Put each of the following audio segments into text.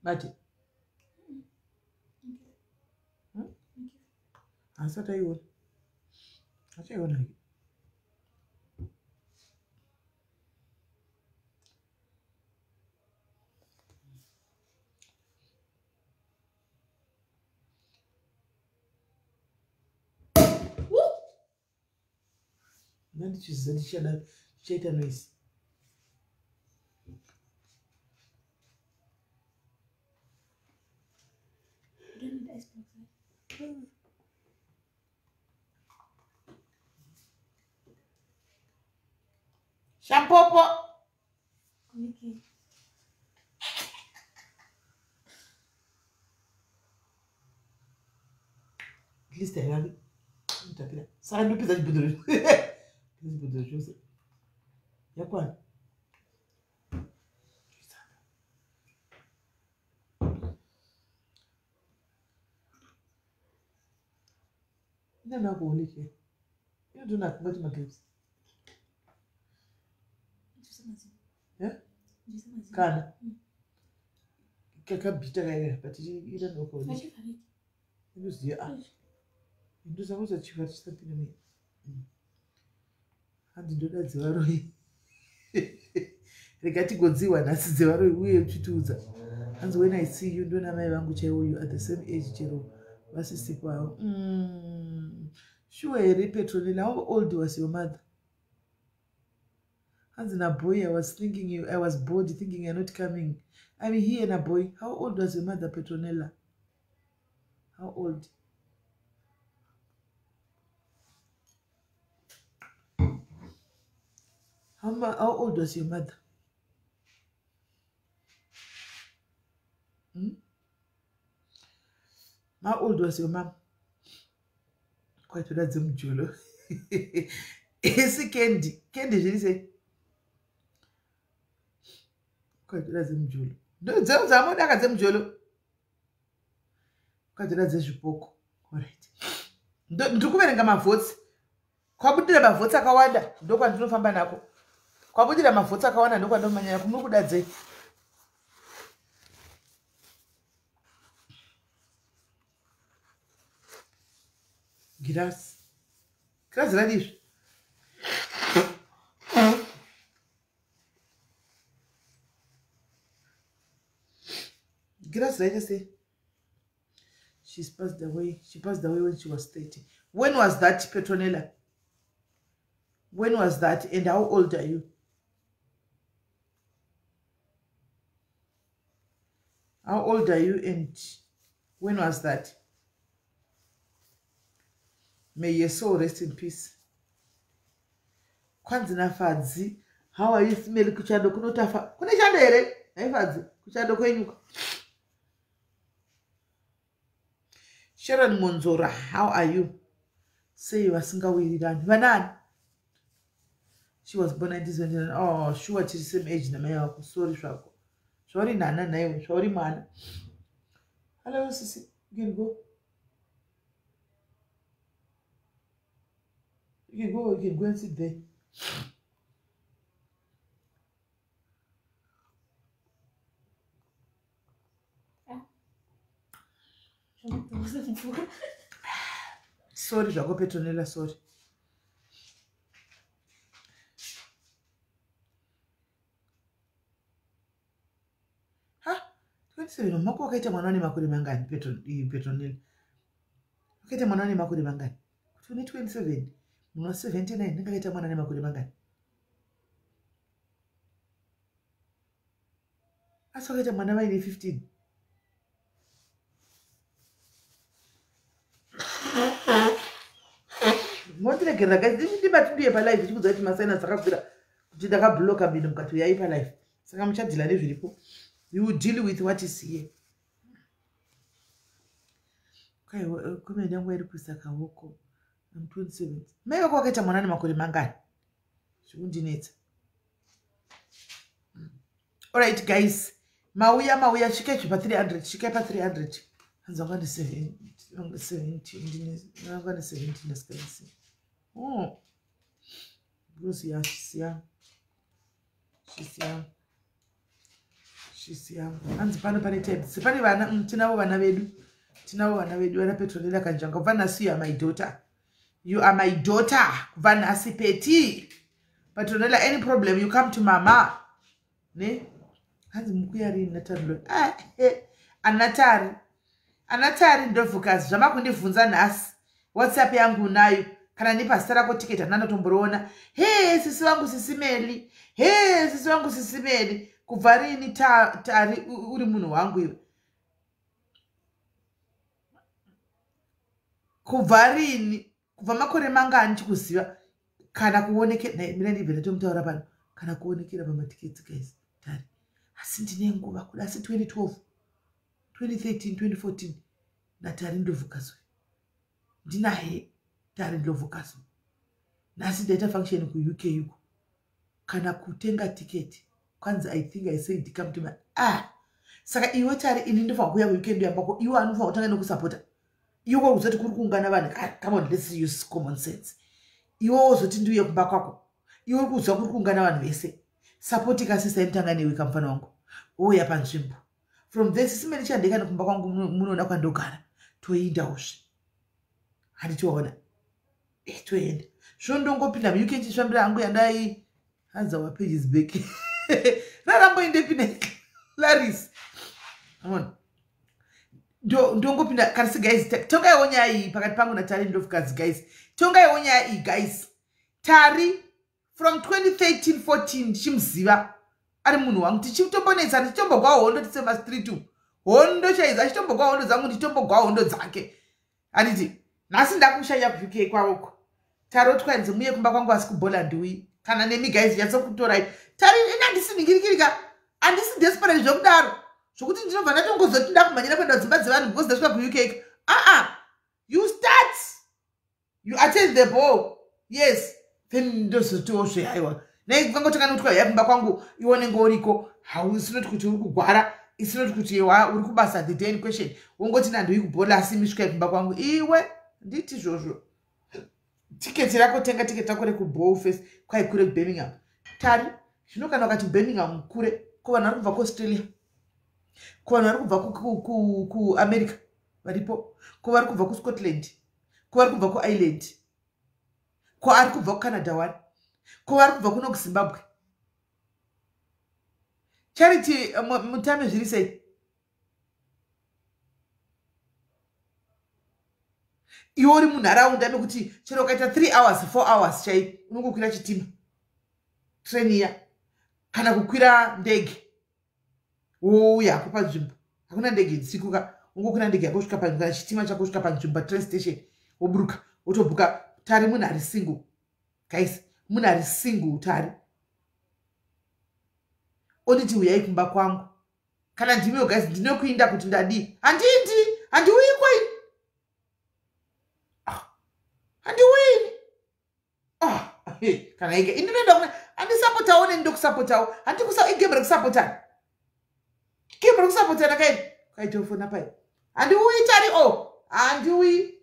Bati. Answer you. I tell you. Then it is additional shader noise. You don't need ice blocks. Shampoo. Okay. At least I have it. So I do pizza buduru. Pizza buduru chose. Yakwan. No, no, go only here. You do not go to my clips. Yeah? Kana. Kaka bitter guy, but you don't know how it was the you do some of the chief something to me. And you do that zero. Regati Godziwa, that's zero way to choose. And when I see you, don't have my language, you at the same age, Jero. Was a sick while. Sure, Petronella, how old was your mother? As in a boy, I was thinking you, I was bored thinking you're not coming. I'm here and a boy. How old was your mother, Petronella? How old? How old was your mother? How old was your mom? Quite with that Zoom Julo. Is it Candy? Candy, did you say? Quite with that Zoom Julo. No, Zoom Zamona Zoom Julo. Quite with that Zeshupoko. All right. Don't come and get my votes. Kwabudira mavhotsi akawanda ndokwandinofamba nako. Kwabudira mavhotsi akawanda ndokwandomanya nako. Muri kudadzei? Girazi. Girazi radizvo. Girazi raita sei? She passed away when she was 30. When was that, Petronella? When was that, and how old are you? How old are you, and when was that? May your soul rest in peace. Kwanzina Fadzi, how are you smelling kuchado kunotafa? Kuna chando ere? Hai Fadzi, kuchado kwenyuka. Sharon Monzora, how are you? Say you are singawirirani. Vanani? She was born in 1929. Oh, sure, she's the same age na mayako. Sorry, Shako. Sorry, Nana, na sorry, man. Hello, Sissy. You can go. You can go and sit there. Sorry, Shako Petronella, sorry. Seveno mako wakaita mwana wane makore mangani Petronella. Wakaita mwana wane makore mangani? Tune 27. Mwana 79 ndakaita mwana wane makore mangani? Asi wakaita mwana vaine 15. Motiregerera guys, ndibatudiye pa live chikudza kuti masaina sakakura kuti ndakabloka mbino mukati yai pa live. Saka muchadhila nezviripo. You deal with what is here. Okay, come yangu iri kusaka huko. I'm 27. Mega kwa kaita mwanani makore mangani. Shikundinetsa. Alright guys. Mauya shike pa 300. Shike pa 300. Hanzanga ni 70. Nanga ni 70 nasikasi. Oh. Bruce ya she's young. shisi yangu hanzi pano pane types pane vana tinavo vana vedu vana Petronella Kanjanga kubva nhasi you are my daughter, you are my daughter kubva nhasi Peti Petronella, any problem you come to mama ne hanzi mukuyari natarilo anatari ndovhukazi zvamakundibvunza nhasi WhatsApp yangu nayo kana nepasita rako tiketi handanotomboroona. He sisi wangu Sisi Melly, he sisi wangu Sisi Melly, kubva rini tari uri munhu wangu iwe? Kubva rini? Kubva makore mangani chikuziva kana kuonekera mira ndibve ndatomutaura pano kana kuonekera pamatiketi guys tari. Asi ndine nguva kuda asi 2012 2013 2014 natari ndovhukazi ndinahe tari ndovhukazi nasi data function ku UK yuko kana kutenga tiketi kwanza I think I said come to me saka iwe tari ini ndofa kuya ku UK ndiyambako iwe anofa kutanga nokusupporta iwe uzoti kuri kuungana vanhu come on let's use common sense iwe uzoti ndiuye kumba kwako iwe kuzwa kuri kuungana vanhu vese support kasisa intanga newe kamfana wangu uya panzvimbo from this Sisi Melly chandeka nekumba kwangu munoona kwandogara toindawozve handitoona toenda zvondongopinda mu UK chishambira hangu yandai hanza wa pages back raramboinde pina Laris amon ndongopinda kasi guys tonga nyaya pakati pangu na Tari ndovhukazi guys tonga nyaya guys Tari from 2013 14 ndichimuziva ari munhu wangu tichitombonetsa ndichitombogwa hondo tisema street hondo chaiza chitombogwa hondo dzangu ndichitombogwa hondo dzake handiti nhasi ndakushaya ku UK kwavoko Tari twanzi muye kumba kwangu asi kubhola ndiwi kana nemi guys yatsokutorai Tari ina ndisiningirikirika andisi desperate zvokudaro zvokuti ndinobva ndatongozoti ndakumhanyira kuenda dzimba dzevanhu because ndasvika ku UK you start you attend the ball yes then ndozotiwo zvehaiwa nekangotoka notwa yakumba kwangu iwonenge uriko hausinoti kuti uri kugwara isinoti kuti uri kubasa the day in question wongoti nandoi kubhola asi misvika yakumba kwangu iwe nditi zvozvo tiketi rako tenga tiketi rako rekuball face kwai kure Birmingham Tari zvino kana ukati Birmingham kure ko vanhu vari kubva kuAustralia ko vanhu vari kubva ku America varipo ko vari kubva kuScotland ko vari kubva kuIreland ko ari kubva kuCanada wani ko vari kubva kuno kuZimbabwe Charity mutame zviri sei iwe uri munharaunda mekuti chero ukaita 3 hours 4 hours chai unongokwira chitima treni iya kana kukwira ndege wouya apo panzvimbo hakuna ndege dzisikuka ungokwira ndege yako kusvika panzvimbo kana chitima chako kusvika panzvimbo train station woburuka wotobhuka Tari munhu ari single guys munhu ari single Tari onditi uyai kumba kwangu kana ndimiwo guys ndinokuinda kuti ndadii handiuyi kwai handiuyi kana ike indinoenda kuna handisapotawo nendokusapotawo igame rekusapotana game rekusapotana kaini kaitofona pai handiuyi Tari handiuyi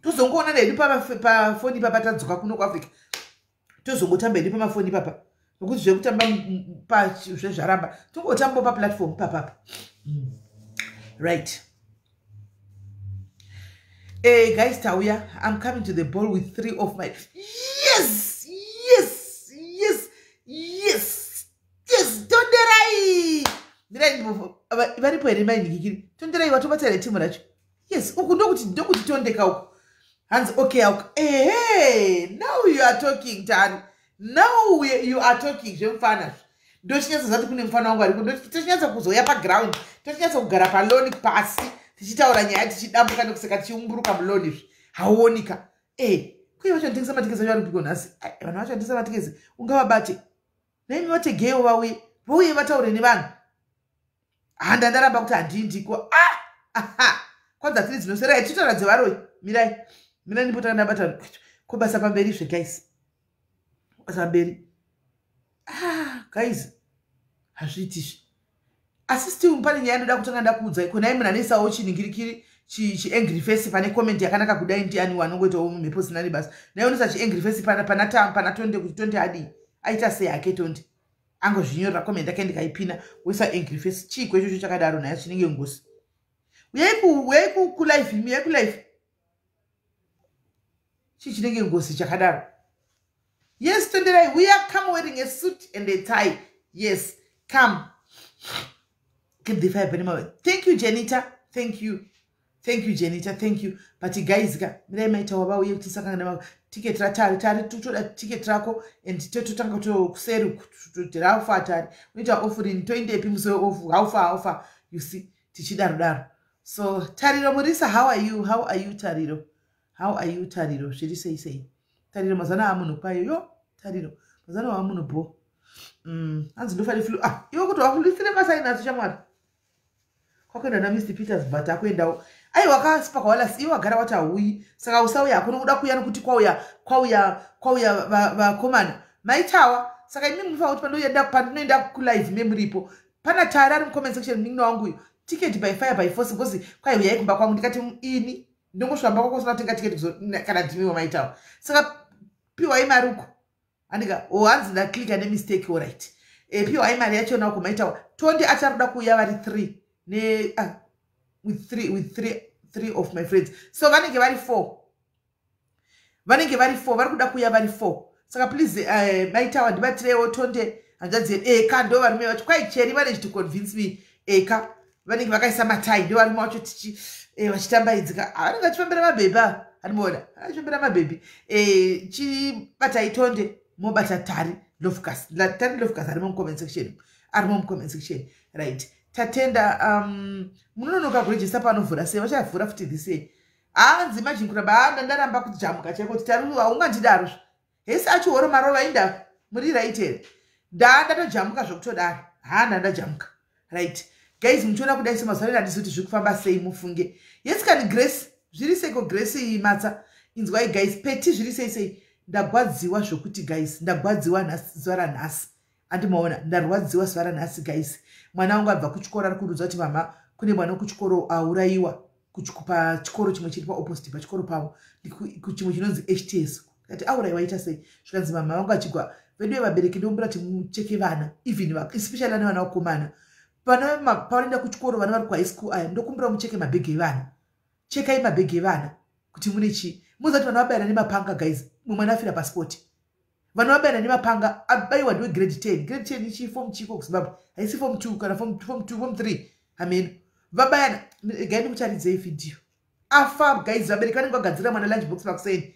tozongoona nedu pafoni papa tadzoka kuno kuAfrica tozongotamba hedu pamafoni papa nokuti zvekutamba zvezvaramba tongotamba paplatform papapa right guys tauya I'm coming to the ball with 3 of my yes tonderai varipo here mainhikikiri tonderai watobatsaira timu racho yes uku ndokuti tondeka uku hands okay now you are talking Tari now you are talking zvemufana ndochinyatsa zati kune mufana wangu ariko tochinyatsa kuzoya paground tochinyatsa kugara paloni pasi tichitaura nyaya tichidambuka nekuseka tichiumburuka muloni hauonika kuye vachanditengesa matikezi acho aripiko nhasi vanhu vachanditengesa matikezi ungavabate naimi vategeyo vauye vataure nevanhu ndaramba kuti handindiko kwanza tiri dzinoserai titaura dzevaroi mirai ndipota ndabata kobasa pamberi zve guys basa pamberi guys hazviitizvi asi still pane nyaya ndoda kutanga ndakuudzai konai munhu anoisawo chiningirikiri chiangry face pane comment yakanaka kudai ndiani wanongoitawo mumhepo sinani basa naionesa chiangry face pana tonde kuti tonde adii aita sei hake Tondi angozvinyorera comment yake ndikaipina wesa angry face chiko ichocho chakadaro naye chinenge ngosi uyai kulive imi uyai kulive chinenge ngosi chakadaro. Yes, Tonderai, we are come wearing a suit and a tie. Yes, come. Keep the fire burning. Thank you, Janita. Thank you. Thank you, Janita. Thank you. But guys, ticket ratari tutoda ticket rako and totanga to kuseru rafa tari. We are offering 20 episodes of alpha. You see, tichidaru. So, Tariro Morisa, how are you? How are you, Tariro? How are you, Tariro? Should you say? Tariro mazana amuno payo yo Tariro mazana amuno bo anzi ndo fali flu iwo kuti wakulifire masai nazo chamwari kwakwenda na Mr Peters but akwenda ai wakasipa kwa wala iwo agara wata hui saka usauya akuno kuda kuyana kuti kwauya va komana maitawa saka imi mfa kuti panoenda ku live memuripo pana tara mu comment section ninno wangu ticket by fire by force because kwa uyai kumba kwangu ndikati ini ndongosvamba kwako unotenga tiketi kana dhimiwa maitawa saka piwa imaruko andika hanzi ndaclicka nemistake alright piwa imari yacho nawo kumaitawa Tondi acharuda kuuya vari 3 with three of my friends so vanenge vari 4 vari kuda kuuya vari 4 saka please maitawa ndibatirewo Tonde hanzadzi eka ndo varume vacho kwai cheri manage to convince me eka vanenge vakaisa matai ndo varume vacho tichi vachitambaidzika vanenge vachifambira mabhebha animona vachifambira mabhebhi chibatai Tonde mobata Tari Lofcast ari mumucomment section right tatenda munonoka kurejista panovhura sei vachavhura futi this hanzi imagine kuramba ndaramba kuti jamuka chaiko kuti Tari haungandidaro hesi achihoro marova inda muri right here ndatojamuka zvokutodaro ndajamuka right guys muchiona kudai semazvarira handisi kuti zviri kufamba sei mufunge yes kani Grace zviri seiko Grace matsa inzwai guys peti zviri sei ndagwadziwa zvokuti guys ndagwadziwa zuva ranhasi andimaona ndarwadziwa zuva ranhasi guys mwana wangu abva kuchikoro ari kundiudza kuti mama kune mwana wekuchikoro aurayiwa pachikoro chimwe chiri paopposite pachikoro pavo chimwe chinonzi HTS kati aurayiwa ita sei zvikanzi mama vangu achigwa vedu vabereki ndombura kuti mucheke vana even especially ane vana vakomana pavanoenda kuchikoro vana vari kuhigh school aya ndokumbura mucheke mabhegi evana chekai mabhegi evana kuti mune chii muzati vana vabayana nemapanga guys mumwana afira passport vana vabayana nemapanga abayiwa ndiwe grade 10 ichi form chiko kuzimbabwe haisi form 2 kana form 3 amen vabayana gai ndimutaridzei video afa guys vabereki vanenge vagadzira mwana lunch box pakuseni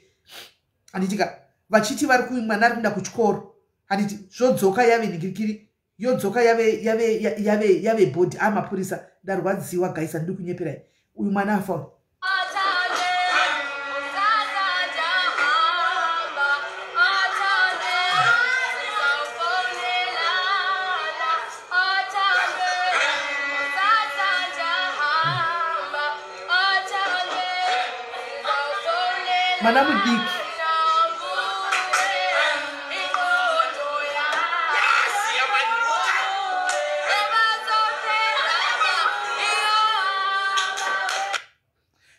handitika vachiti mwana ari kuenda kuchikoro handiti zvodzoka yave ningirikiri yodzoka yave bhodhi amapurisa ndarwadziwa guys handiri kunyeperai uyu mwana afa mwana mudiki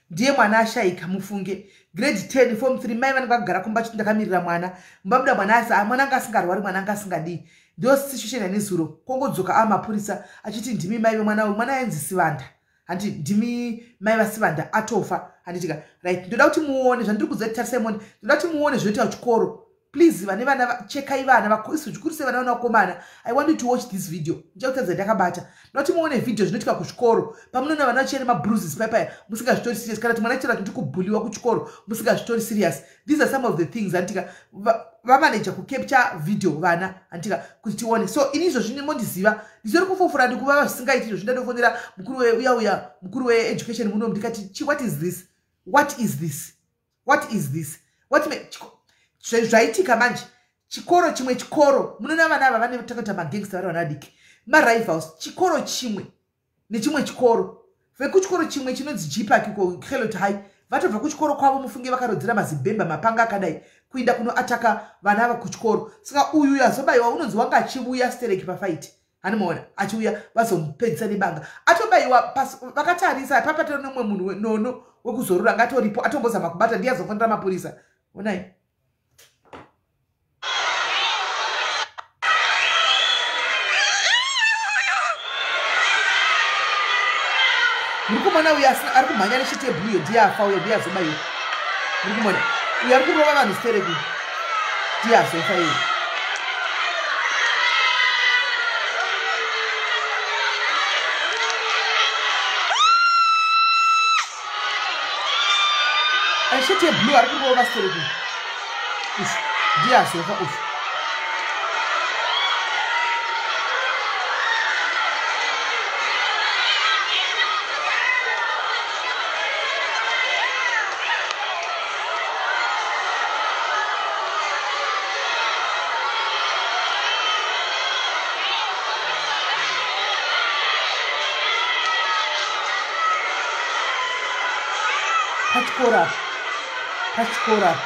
ndiye mwana ashaika mufunge grade 10 form 3 mai vanenge vagara kumba chiti ndakamirira mwana mbabuda mwana anga asingarwari mwana anga asingadi ndio situation yanezuro kongodzoka amapurisa achiti ndimi mai vemwana uyu mwana ainzi Sivanda handi ndimi mai vaSivanda atofa handitika right ndoda kuti muone zvandiri kudzati Tarisimon ndoda kuti muone zvoita kuchikoro please vane vana chekai vana vakoiso chikuru sevana vanakomana I want you to watch this video ndichakutadza ndakabata ndoda kuti muone video zvinoitika kuchikoro pamunoona vana vachiene mabruises paya musingazvitori serious kana kuti mwana chira kuti kubhuliwa kuchikoro musingazvitori serious these are some of the things handitika vamanager kucapture video vana handitika kuti tione so inizvo zvinemondiziva ndizori kufofura ndikuvava zvisingaiti izvo zvindadofonera mukuru uya mukuru weeducation muno ndikati what is this zvaitika manje chikoro chimwe chikoro munoona vana ava vane takaita magangster vari vana vadiki marivals chikoro chimwe nechimwe chikoro vekuchikoro chimwe chinonzi jipak iko Helot High vatobva kuchikoro kwavo mufunge vakarodzera mazibhemba mapanga akadai kuinda kunoataka vana ava kuchikoro saka uyu azobayiwa unonzi wanga achiuya stereki pafight hanimaona achiuya vazomupedzisa nebanga atobayiwa vakatarisa papato nomwe munhu nono wekuzorura ngatoripo atombozama kubata ndiye azofonera mapurisa onai Murukumona uyu ari kumhanya neshiti yebhuru ndiye afa uyo ndiye azoba iyo. Murukumona uyu ari kurova vanhu stereki ndiye azofa iyo. Shiti yebhuru ari kurova stereki ndiye azofa. Pachikora.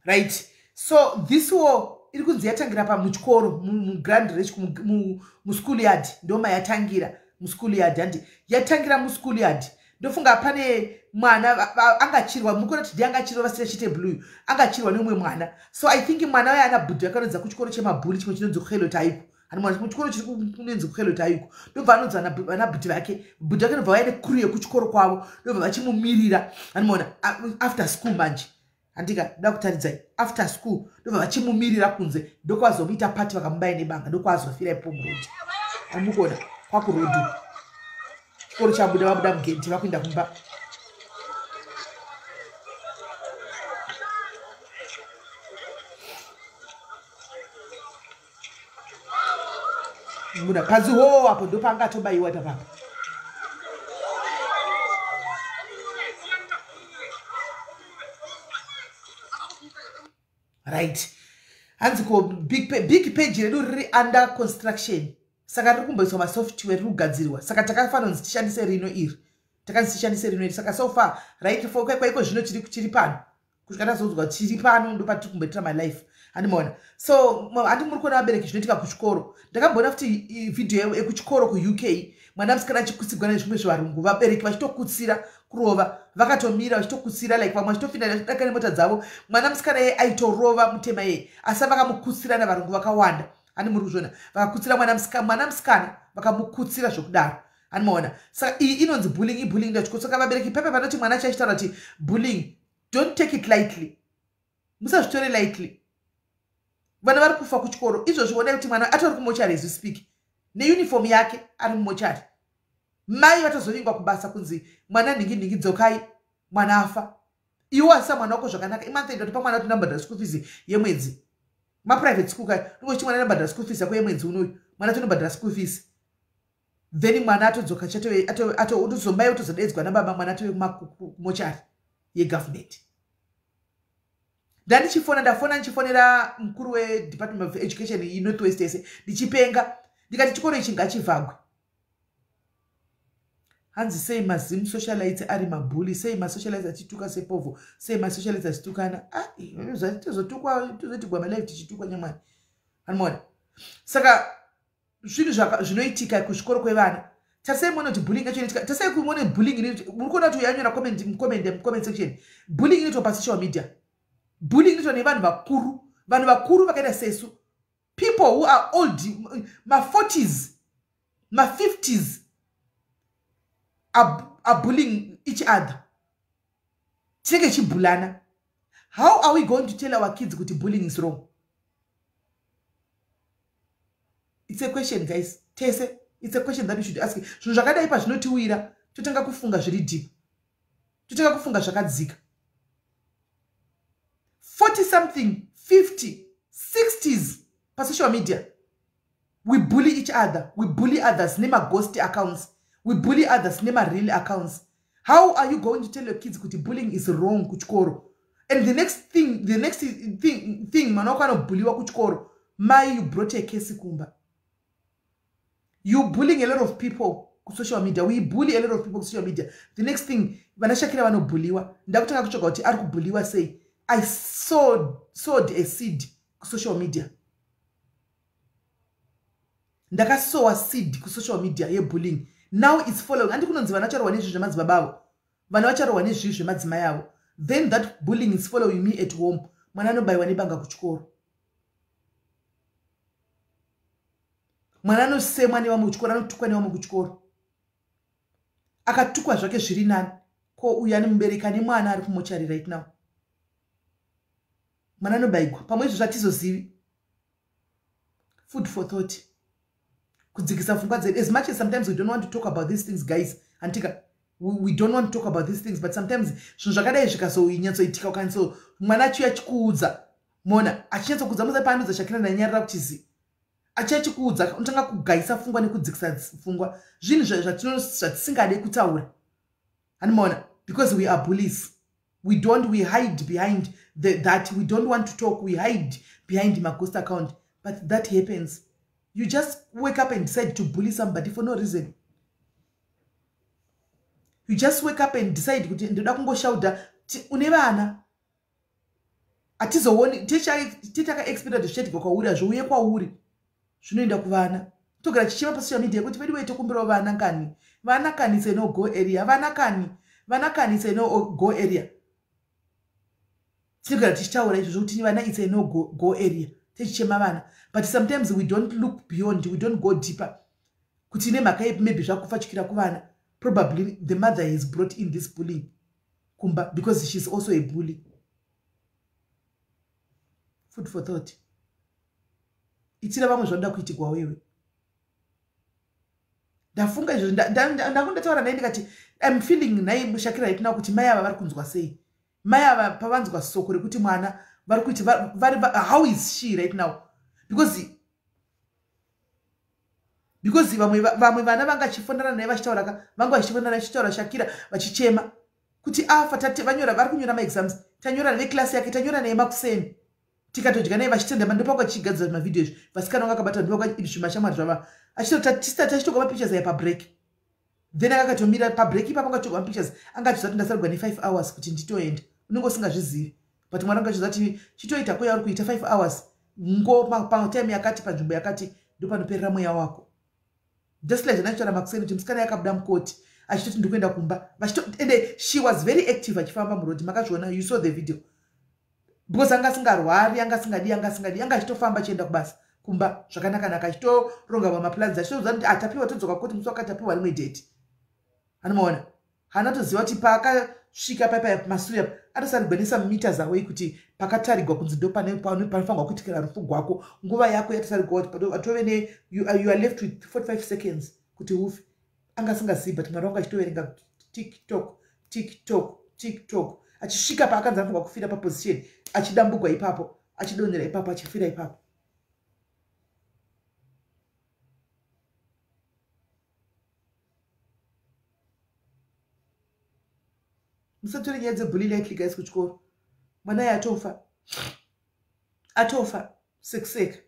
Right. So this war iri kunzi yatangira pa muchikoro mu grand reach mu school yard ndoma yatangira mu school yard andi yatangira mu school yard ndofunga pane mwana angachirwa mukona kuti angachirwa vasire chite blue angachirwa nemwe mwana. So I think mwana waya ana budhu yakanodza kuchikoro chemabhuli chimwe chinonzi kukhelo type ani mwana kuchikoro chiri kunonzi kukhelo type ndobva anodza ana budhu vake budhu yake ndobva vaine crew yekuchikoro kwavo ndobva vachimumirira ani mwana after school manje andika ndakutaridzai after school ndobva vachimumirira kunze ndokwazomuita party vakamubai nebanga ndokwazofira ipo murodi amukona kwakurodhu chikoro chabuda vabuda mugenti vakuenda kumba. Muda pazi ho apo ndo panga tobayiwa tapapa. Right. Hanziko big page redu riri under construction. Saka riri kumboiswa ma software rugadzirwa. Saka takafanira kuti tishandise rino iri. Takanishandise rino iri. Saka so far right for kwa iko zvino chiri pano. Kusvikana zozwa chiri pano ndo pati kumboitira my life. Andimona. So andi muri kuona vabereki zvinoitika kuchikoro. Ndakambona kuti video yekuchikoro ku UK mwana musikana achikusigwa nezvimwe zvarungu vabereki vachitokutsira kurova vakatomira vachitokutsira like vamwe vachitopinda dakane mota dzavo mwana musikana aitorova mutema yeye asi vakamukutsira navarungu vakawanda ani muri kuzviona vakakutsira mwana musikana vakamukutsira zvokudaro animaona. Saka iyi inonzi bullying ibullying ndachiko. Saka vabereki pepe vanoti mwana achitaura kuti bullying don't take it lightly, musazvitore lightly. Vana vari kufa kuchikoro izvozvi onai kuti mwana atori kumochari as we speak neuniform yake ari mumochari. Mai vatozovingwa kubasa kunzi mwana ningi dzokai mwana afa. Iwo asisa mwana wako zvakanaka imanthenda kuti pamwana kuti nambadha school fees yemwedzi private school kai ndingochiti mwana nambadha school fees yako yemwedzi unoyu mwana tonobhadhara school fees then mwana atodzoka utozombai utozodedzwa nababa mwana atove kumochari yegovernment. Ndafona ndichifonera mukuru weDepartment of Education iNorthwest yese ndichipenga ndikati chikoro ichi ngachivhagwe. Hanzi sei mazimu socialites ari mabhuli, sei masocialites achituka sepovo, sei masocialites achitukana. Zozotukwa tozoti gwama life tichitukwa nyamwani. Anmona. Saka zvinhu zvinoitika kuchikoro kwevana. Tasei muone kuti bullying yacho tasei kuone bullying muri kuona kuti yanyora comment section. Bullying inoitwa pa social media. Bullying inoitwa nevanhu vakuru vakaita sesu. People who are old, my 40s, my 50s are bullying each other. Cheke chibulana. How are we going to tell our kids that bullying is wrong? It's a question, guys. Tese, it's a question that we should ask. Zvinhu zvakadai pazvinotiwira, totanga kufunga zviri deep. Totanga kufunga zvakadzika. 40 something, 50, 60s pa social media. We bully each other. We bully others. Name a ghost accounts. We bully others. Name a real accounts. How are you going to tell your kids that bullying is wrong kuchikoro? And the next thing, manokano bulliwa kuchikoro. Mai, you brought a case kumba. You bullying a lot of people ku social media. We bully a lot of people ku social media. The next thing, vanashakira vano bulliwa. Ndakutanga kuchoka kuti ari kubulliwa say, I sowed a seed ku social media. Ndakasowa seed ku social media ye bullying. Now it's following. Andi kunonzi vana vacharowa nezvi zvemadzibaba avo. Vana vacharowa nezvi zvemadzimai avo. Then that bullying is following me at home. Mwana anobayiwa nebanga kuchikoro. Mwana anosemwa nevamwe kuchikoro, anotukwa nevamwe kuchikoro. akatukwa zvake zviri nani. Ko uya ni mubereka nemwana ari kumochari right now. Mwana nobaigwa. Pamwe izvo zvatizozivi. Food for thought. Kudzikisa pfungwa dzedu. As much as sometimes we don't want to talk about these things, guys. Antika, we don't want to talk about these things, but sometimes zvinhu zvakadai zvikazoinyatsoitika ukanso mwana achiuya achikuudza. Mona, achinyatsokuudza musa paanudza Shakira nanyarira kuti zi. Achikuudza unotanga kugaisa pfungwa nekudzikisa pfungwa. Zvinhu zvatisingade kutaura. Animona, because we are bullies. We hide behind that. We don't want to talk. We hide behind my ghost account. But that happens. You just wake up and decide to bully somebody for no reason. You just wake up and decide kuti ndoda kungoshauta une vana. Atizowoni titaka experience zvichaitika kwauri zvouye kwauri. Zvinoenda kuvana. Togara chichema pa social media kuti vedu tokumbira vana kani. Vana kani say no go area. Vana kani say no go area. Togara tichitaura izvo kuti vana it's a no go area. Tichema vana. But sometimes we don't look beyond, we don't go deeper. Kuti ne maka maybe zvakufa chikira kuvana. Probably the mother is brought in this bullying. Kumba, because she's also a bully. Food for thought. Itira vamwe zvanoda kuitikwa wewe. Ndafunga izvo ndakundataura naye ndikati I'm feeling naye Shakira right now kuti mai ava vari kunzwa sei. Mai ava pavanzwa soko rekuti mwana vari kuti how is she right now? Because vamwe vana vangachifondana naye vachitaura vangu vachifondana naye vachitaura Shakira vachichema kuti afa tate vanyora vari kunyora ma exams tanyora naye class yake tanyora naye makuseni tikatodya naye vachitenda mandopakwa chigadzira mavideo izvi vasikana vanga kabata ndopakwa zvimashamwari zvava achitoka mapictures aya pabreak then akatomira pabreak ipapo angatoka mapictures angachizati ndasarugwa ne5 hours kuti nditoenda unenge usingazvizivi but mwana angachizati chitoita ko yauri kuita 5 hours ngo patime yakati panzvimbo yakati ndopanoperera mweya wako. Just like zvanachotaura makuseni kuti musikana yakabuda mukoti achitoti ndikuenda kumba and she was very active achifamba murodi makazviona, you saw the video. Because angasingarwari angasingadi angachitofamba achienda kubasa kumba zvakanaka achitoronga mamaplans achitoziva kuti atapiwa todzoka kuti musi wakatapiwa rimwe date. Anomaona hana toziva kuti paakasvika paipa masure atosarigwenisa meters away kuti pakatarigwa kunzi ndo panofanirwa kuitikira rufu rwako nguva yako yatotarigwa kuti atove ne you are left with 45 seconds kuti ufe. Angasingazivi but mwari wangu achitoverenga tiktok achisvika paakanzi anofanirwa kufira paposition achidambugwa ipapo achidonhera ipapo achifira ipapo. Musatore nyaya dzebully lightly guys kuchikoro. Mwana aye atofa sekeseka.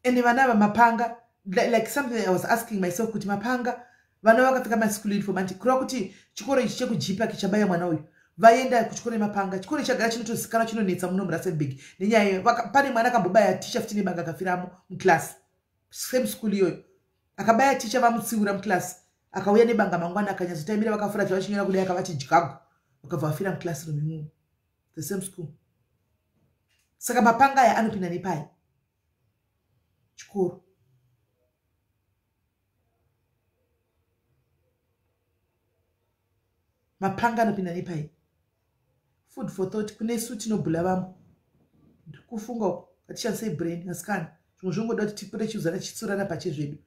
And vana ava mapanga like something I was asking myself kuti mapanga vana vakapfeka maschool uniform anti kureva kuti chikoro ichi chekujipa kichabaya mwana uyu vaenda kuchikoro nemapanga. Chikoro chagara chinotozikanwa chinonetsa muno muRustenburg nenyaya pane mwana akambobaya ticha 15 banga akafiramo muclass same school iyoyo akabaya ticha vamutsiura muclass akauya nebanga mangwana akanyatsotaimira vakafura zvavachinyora kudai akavati jgagu vakabva vafira muclassroom imomo the same school. Saka mapanga aya anopinda nepai chikoro. Mapanga anopinda nepai. Food for thought. Kune su tinobhula vamwe kufunga atishandise brain asikana zvimwe zvongoda kuti tipure chiuzana chitsurana pachezvedu.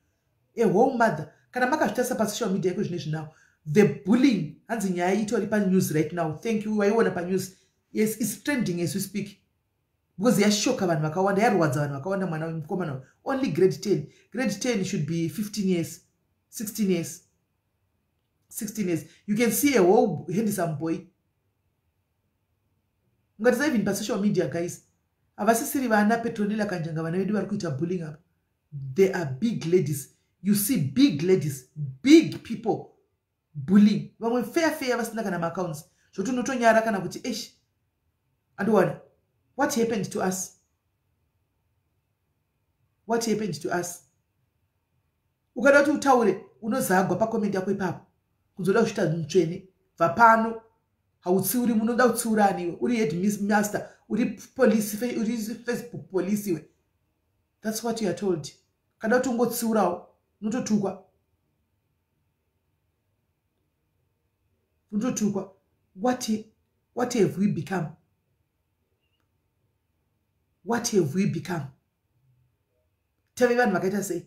A whole mother kana makazvitarisa pasocial media iko zvinezvi now the bullying hanzi nyaya itori panews right now. Thank you waiona panews. Yes, it's trending as we speak because yashoka vanhu vakawanda yarwadza vanhu vakawanda mwana mukomana only grade 10. Grade 10 should be 15 years 16 years 16 years. You can see a whole handsome boy. Ngatiza even pa social media guys avasisiri vana Petronila Kanjanga vana vedu vari kuita bullying up. They are big ladies. You see big ladies, big people bullying. Vamwe fair vasina kana accounts. So tunotonyara kana kuti eish. Andwana, what happened to us? What happened to us? Ukada kuti utaure unozagwa pa comment yako ipapo. Kuzoda kushita mutsvene vapano hautsiuri munoda kutsiurani uri headmaster uri police uri Facebook police we. That's what you are told. Kada kuti ungotsiurawo unototukwa. undotukwa. What have we become? What have we become? Tell me what Maketa say.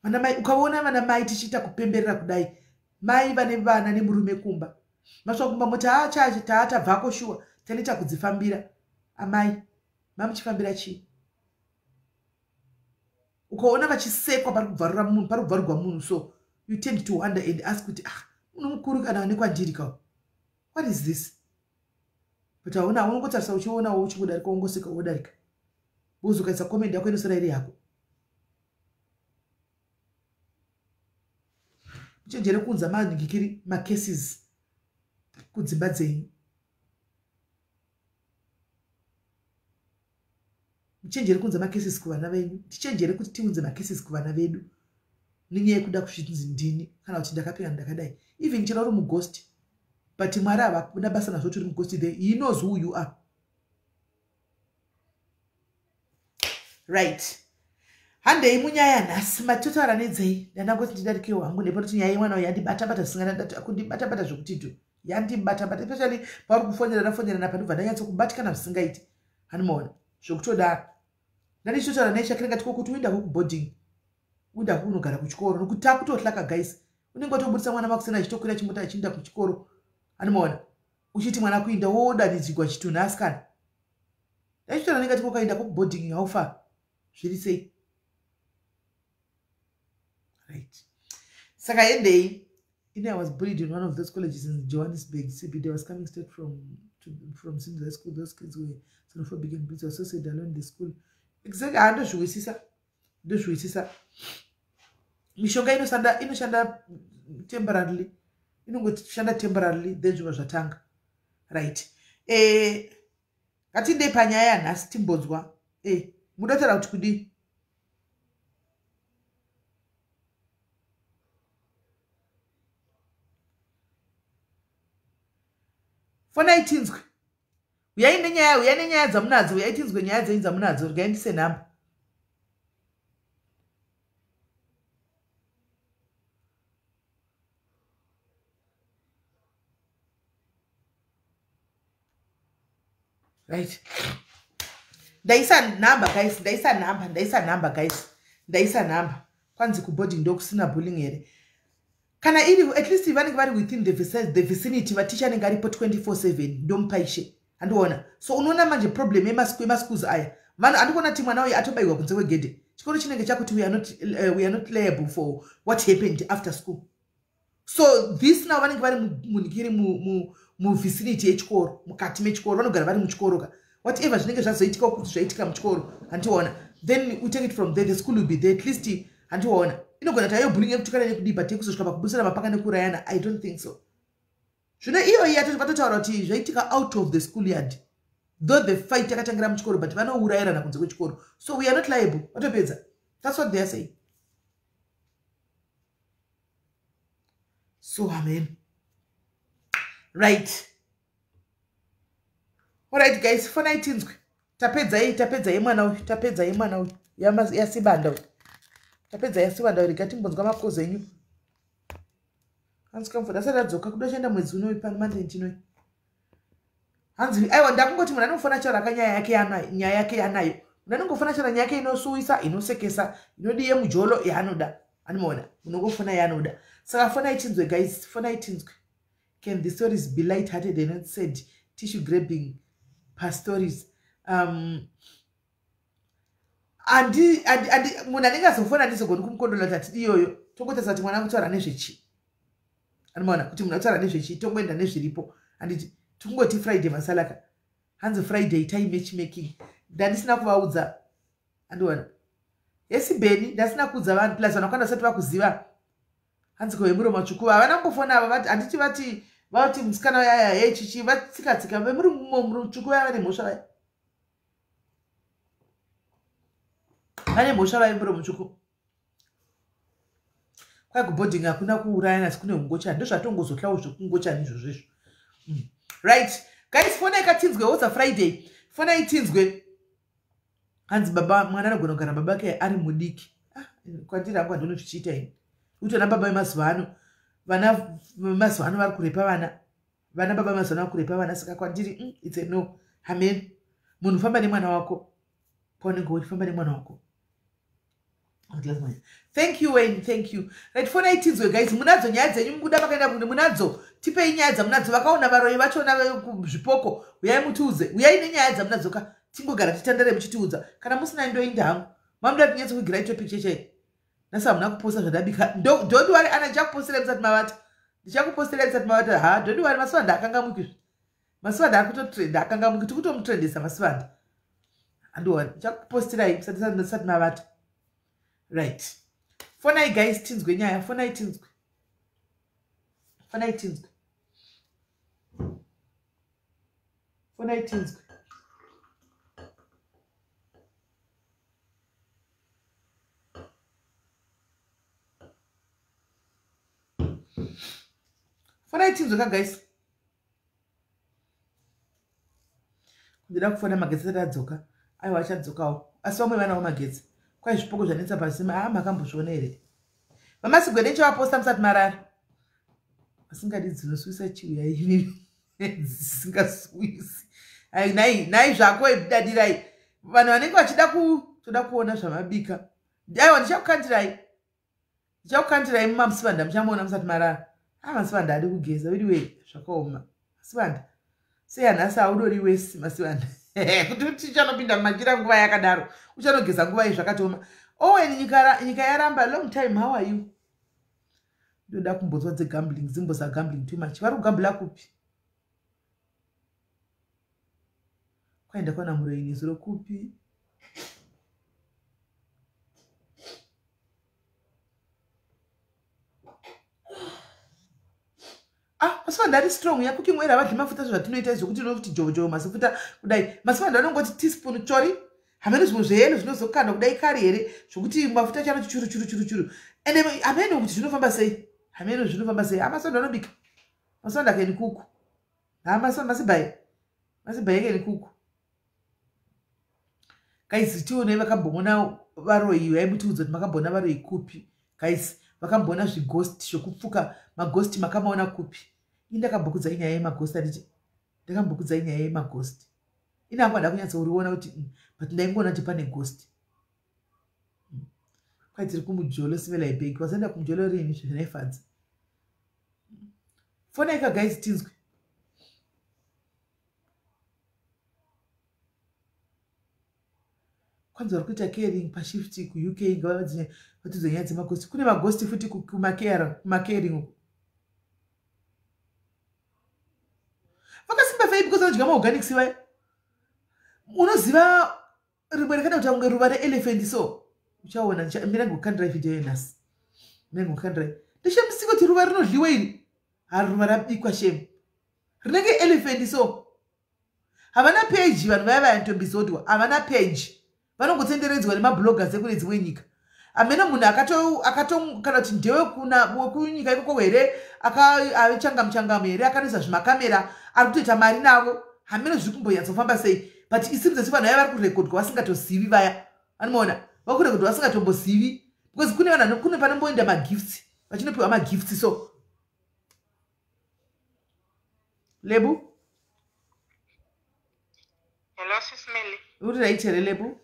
Mana mai ukaona mana mai tichita kupemberera kudai. Mai vane vana nemurume kumba. Maswa kumba mota acha taata vhako shuwa. Tenita kudzifambira. Amai, mamuchifambira chi? Ukaona vachisekwa parikubvarura munhu, parikubvarurwa munhu, so you tend to wonder and ask kuti unomukuru kana anekwa ndirika. What is this? But unongotarisa uchiona uchingodarika wongoseka wodarika. Bozokaisa comment yako inosara iri yako. Muchenjere kunza maningikiri macases kudzimba dzenyu. Muchenjere kunza macases kuvana venyu. Tichenjere kuti tiunze macases kuvana vedu. Nenyaya yekuda kusvitsi ndini kana kuti ndakapinga ndakadai. Even chero uri mughost. But Mwari havakuna basa nazvo turi mughost there. He knows who you are. Right. Handei munyaya nhasi matotaura nedzei. Ndanangoti ndidarikewo hangu ndipo kuti nyaya imwana yandibata-bata zvisingana kundibata-bata zvokutito. Yandibata-bata especially pauri kufonera pandobva ndanyatsokubatikana zvisingaiti. Hanomaona zvokutodaro. Ndanichitotaura naye chakanga tiko kuti uenda kuboarding. Uenda kunogara kuchikoro nokuti takutohlaka guys. Unenge watobudisa mwana wako sena achitokwira chimota achienda kuchikoro. Hanomaona uchiti mwana kuinda wodanidzirwa chitunhu asikana. Ndanichitotaura naye tiko kaenda kuboarding haufa. Zviri sei? Right. Saka endei. I was bullied in one of those colleges in Johannesburg, CBD. I was coming straight from senior school. Those kids were xenophobic and brutal, so said alone in the school. Exactly. I don't know. Mishonga inoshanda temporarily. Inoshanda temporarily. Then you was atanga. Right. Katinde panyaya nhasi timbonzwa. Mudatara kuti kudi. Fona itinzwe. Uyaine nyaya dzamunadzo, uyaitinzwe nyaya dzenyu dzamunadzo, rigaendise nhamba. Right. Ndaisa namba. Kwanzi kuboarding ndokusina bullying here. Kana iri at least vanenge vari within the vicinity vaticha nenge aripo 24/7 ndomupaishe. Andiona. So unoona manje problem yemaschools aya. Vanhu andikuona kuti mwana uyu atobayiwa kunze kwegedhe. Chikoro chinenge chakuti we are not liable for what happened after school. So this now vanenge vari munikiri mu vicinity yechikoro, mukati mechikoro, vanogara vari muchikoro ka. Whatever zvinenge zvazoitika kuti zvaitika muchikoro, andiona. Then we take it from there, the school will be there at least andiona. Inogona tayo bullying yekutukana nekudipa tekusvika pakubusira mapaka nekurayana. I don't think so. Zvino iyo yatotaura kuti zvaitika out of the schoolyard. Though the fight yakatangira muchikoro, but vanourayirana kunze kwechikoro. So we are not liable. Watopedza. That's what they are saying. So amen. Right. Alright guys, for 19 tapedza mwana uyu. Yasibanda uyu. Tapedza yasibanda uyu rigatimbonzwa makozo enyu. Hanzi kamfura asati adzoka kudoshenda mwedzi unoyu pani Monday ndinoyi. Hanzi aiwa ndakungoti munhu anofana chaura nyaya yake yanayo. Munhu anongofana chaura nyaya yake inosuwisa, inosekesa, inodiye mujolo yaanoda. Anoona, unongofana yaanoda. Saka fona ichinzwe guys, fona ichinzwe. Can the stories be light-hearted and not said tissue grabbing past stories? Andi munhu anenge azofona ndizogoni kumukondola kuti iyoyo tongotasa kuti mwana kutaura nezvechi. Anoona kuti munhu akutaura nezvechi tongoenda nezviripo. Anditi tungoti Friday masalaka. Hanzi Friday time matchmaking. Ndandisina kuvaudza. Andiona. Yesi Beni ndasina kuudza vanhu plus vanokanda vasati vakuziva. Hanzi kwemuro matsvuku havana kufona ava anditi vati musikana yaya yechichi vatsika vemuri mutsvuku vaya vane mhosva vaya. Vane mhosva vaya muri mutsvuku. Kwai kuboarding hakuna kuurayana asi kune ungochani. Ndozvatongozohlawo zvokungochani izvozvo. Right. Guys, fona ikatinzwe what's Friday. Fona itinzwe. Hanzi baba mwana anogona kugara babake ari mudiki. Kwandiri hangu handino zvichiita ini. utona baba vemazuva ano vana vemazuva ano vari kurepa vana baba vemazuva ano vari kurepa vana saka kwandiri it's a no. Amen. Munhu famba nemwana wako paunenge uchifamba nemwana wako. Thank you Wayne, thank you. Right, phone itinzwe guys, munadzo nyaya dzenyu mukuda makaenda kunde munadzo. Tipei nyaya dzamunadzo, vakaona varoyi vachona zvipoko. Uyai mutiudze, uyai nenyaya dzamunadzoka. Tingogara titandare muchitiudza. Kana musina ndoenda hangu. Mamuda kunyatsa kugira topic cheche. Nasa muna kuposta zvadabika. Don't worry, ana ndichakupostera musati mavata. Ndichakupostera musati mavata. Ha, don't worry, maswanda akangamuki. Maswanda akutotrenda akangamuki, tikutomutrendesa maswanda. Andowani, ndichakupostera musati mavata. Right. Phone guys, tinzwe nyaya, phone tinzwe. Phone tinzwe. Phone tinzwe. Phone tinzwe ka guys. Ndida kufona magetsi adzoka. Aiwa achadzokawo. Asi vamwe vanawo magetsi. Kwa zvipoko zvanetsa pasima makambozviona here. Vamasigwede chavaposta musati marara. Asingadi dzinoswisa chiuya ini. Dzisingaswisi. Nai zvako dadirai. Vanhu vanenge vachida toda kuona zvamabika. Aiwa ndichakukandirai. Ndichakukandirai mumasivanda muchamuona musati marara. Masivanda adi kugeza vidi zvakaoma. Masivanda. Sei anhasi audori wesi masivanda. Kuti uchanopinda mumajira nguva yakadaro. Uchanogeza nguva zvakatoma. Owen nyika yaramba long time, how are you? Ndoda kumbozwa dzegambling, dzimbosa gambling too much. Vari kugambula kupi? Kwaenda kwana muroini zuro kupi? Masivanda ari strong yakuti mwera vadli mafuta zvatinoita zvokuti nokuti jojo masifuta kudai. Masivanda anongoti teaspoon chori. Hamene zvinhu zveyeno zvinozokanda kudai kari here zvokuti mafuta chano churu. Ende hamene kuti zvinofamba sei? Hamene zvinofamba sei? Masivanda anobika. Masivanda keni kuku. Masibai keni kuku. Guys, tione vakambona varoyi vaimutiudza kuti makambona varoyi kupi. Guys, vakambona zvighost zvokupfuka maghost makamaona kupi. Indakambokudza inyaya yemaghost anditi. Ndakambokudza inyaya yemaghost. Ina kwada kunyatsa uriona kuti but ndaingoona kuti pane ghost. Kwaitiri kumujolo simela ibeki. Wasaenda kumujolo rini zvinaifadza. Phone ika guys tinzwe. Kwanza vari kuita caring pashifti ku-UK ngavatidzo nyaya dzemagosti. Kune magosti futi kumacaring uku. Vakasimba fei because vanodya maorganics vai. Unoziva rimwe rakada kuti kunge ruva reelephant so. Uchaona ndira ngokukandira video yenhasi. Ndishemisiko kuti ruva rinodliwa iri. Hari ruva rabikwa shame. Rinenge elephant so. Havana page vanhu vaya vayantombizodwa. Havana page. Vanongotenderedzwa nemabloggers ekune dzimwe nyika. Amena munhu kana kuti ndewe kunyika ikoko here achangam here akanoisa zvimakamera ari kutoita mari navo. Hamene zviri kumbonyatsofamba sei. But isimudze si vanhu vaya vari kurekodwa vasingatosivi vaya. Anomaona vari kurekodwa vasingatombozivi because kune vanhu kune panomboenda magifts vachinopiwa magifts so. Lebu? Hello, SIS MELLY. Uri raitere Lebu?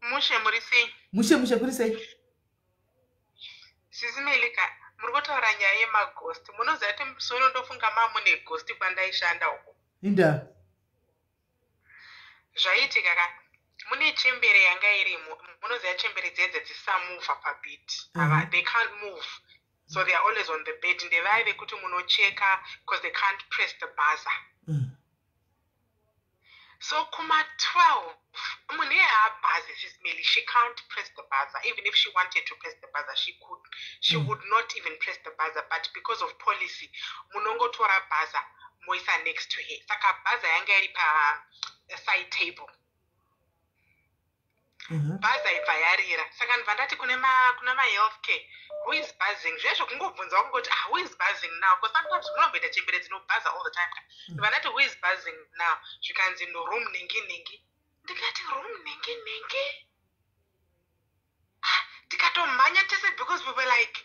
Mushe muri sei? Mushe kuri sei? SIS MELLY ka muri kutaura nyaya yemaghost. Munoziva kuti musono ndofunga mune ghost kwandaishanda uko. Inda. Zvaitika ka mune chembere yanga irimo. Munoziva chembere dzedze dzisamuva pabit. They can't move. So they are always on the bed. Ndevaive kuti munocheka because they can't press the buzzer. So kuma 12 mune buzzer SIS MELLY, she can't press the buzzer. Even if she wanted to press the buzzer, she would not even press the buzzer. But because of policy, munongo tora buzzer moisa next to her. Saka buzzer yanga iri pa side table. Buzzer ibvayarira. Saka ndvandati kuna ma healthcare, who is buzzing? Zvesho kungobvunza kungoti who is buzzing now? Because sometimes munomboita chembere dzino buzzer all the time. Ndvandati who is buzzing now? Zvikanzi no room ningi. Ndikati room ningi. tikatomhanya tese because we were like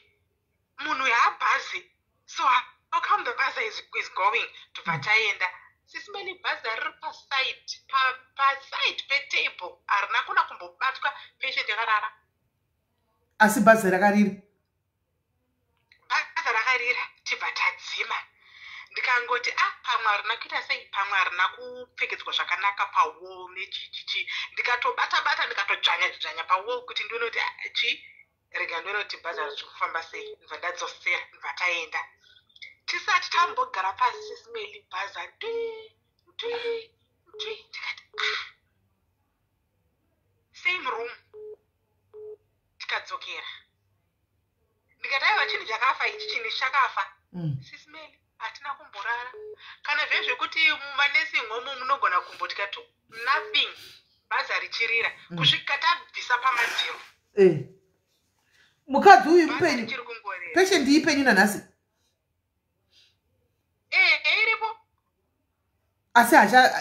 munhu yaabhazi, so how come the bus is going tobva taenda. SIS MELLY bhazi riri paside petable harina kuna kumbobatwa, patient yakarara. Asi bhazi rakarira tibva tadzima. Ndikangoti pamwe harina kuita sei, pamwe harina kupfekedzwa zvakanaka pawall nechichichi. Ndikatobata ndikatodzvanya pawall kuti ndione kuti rega ndione kuti bhazi riri kufamba sei. Ndibva ndadzosera, ndibva taenda. Tisati tambogara pasi SIS MELLY bhazi ndikati same room. Tikadzokera ndikati aiwa chinhu chakafa ichi, chinhu chakafa. SIS MELLY hatina kumborara kana zvezvekuti mumanesi mwomo munogona kumboti kati nothing, bhazi richirira kusvika tabvisa pamadziro. Mukadzi uyu mupenyu, patient ipenyu nanhasi. Iripo. Asi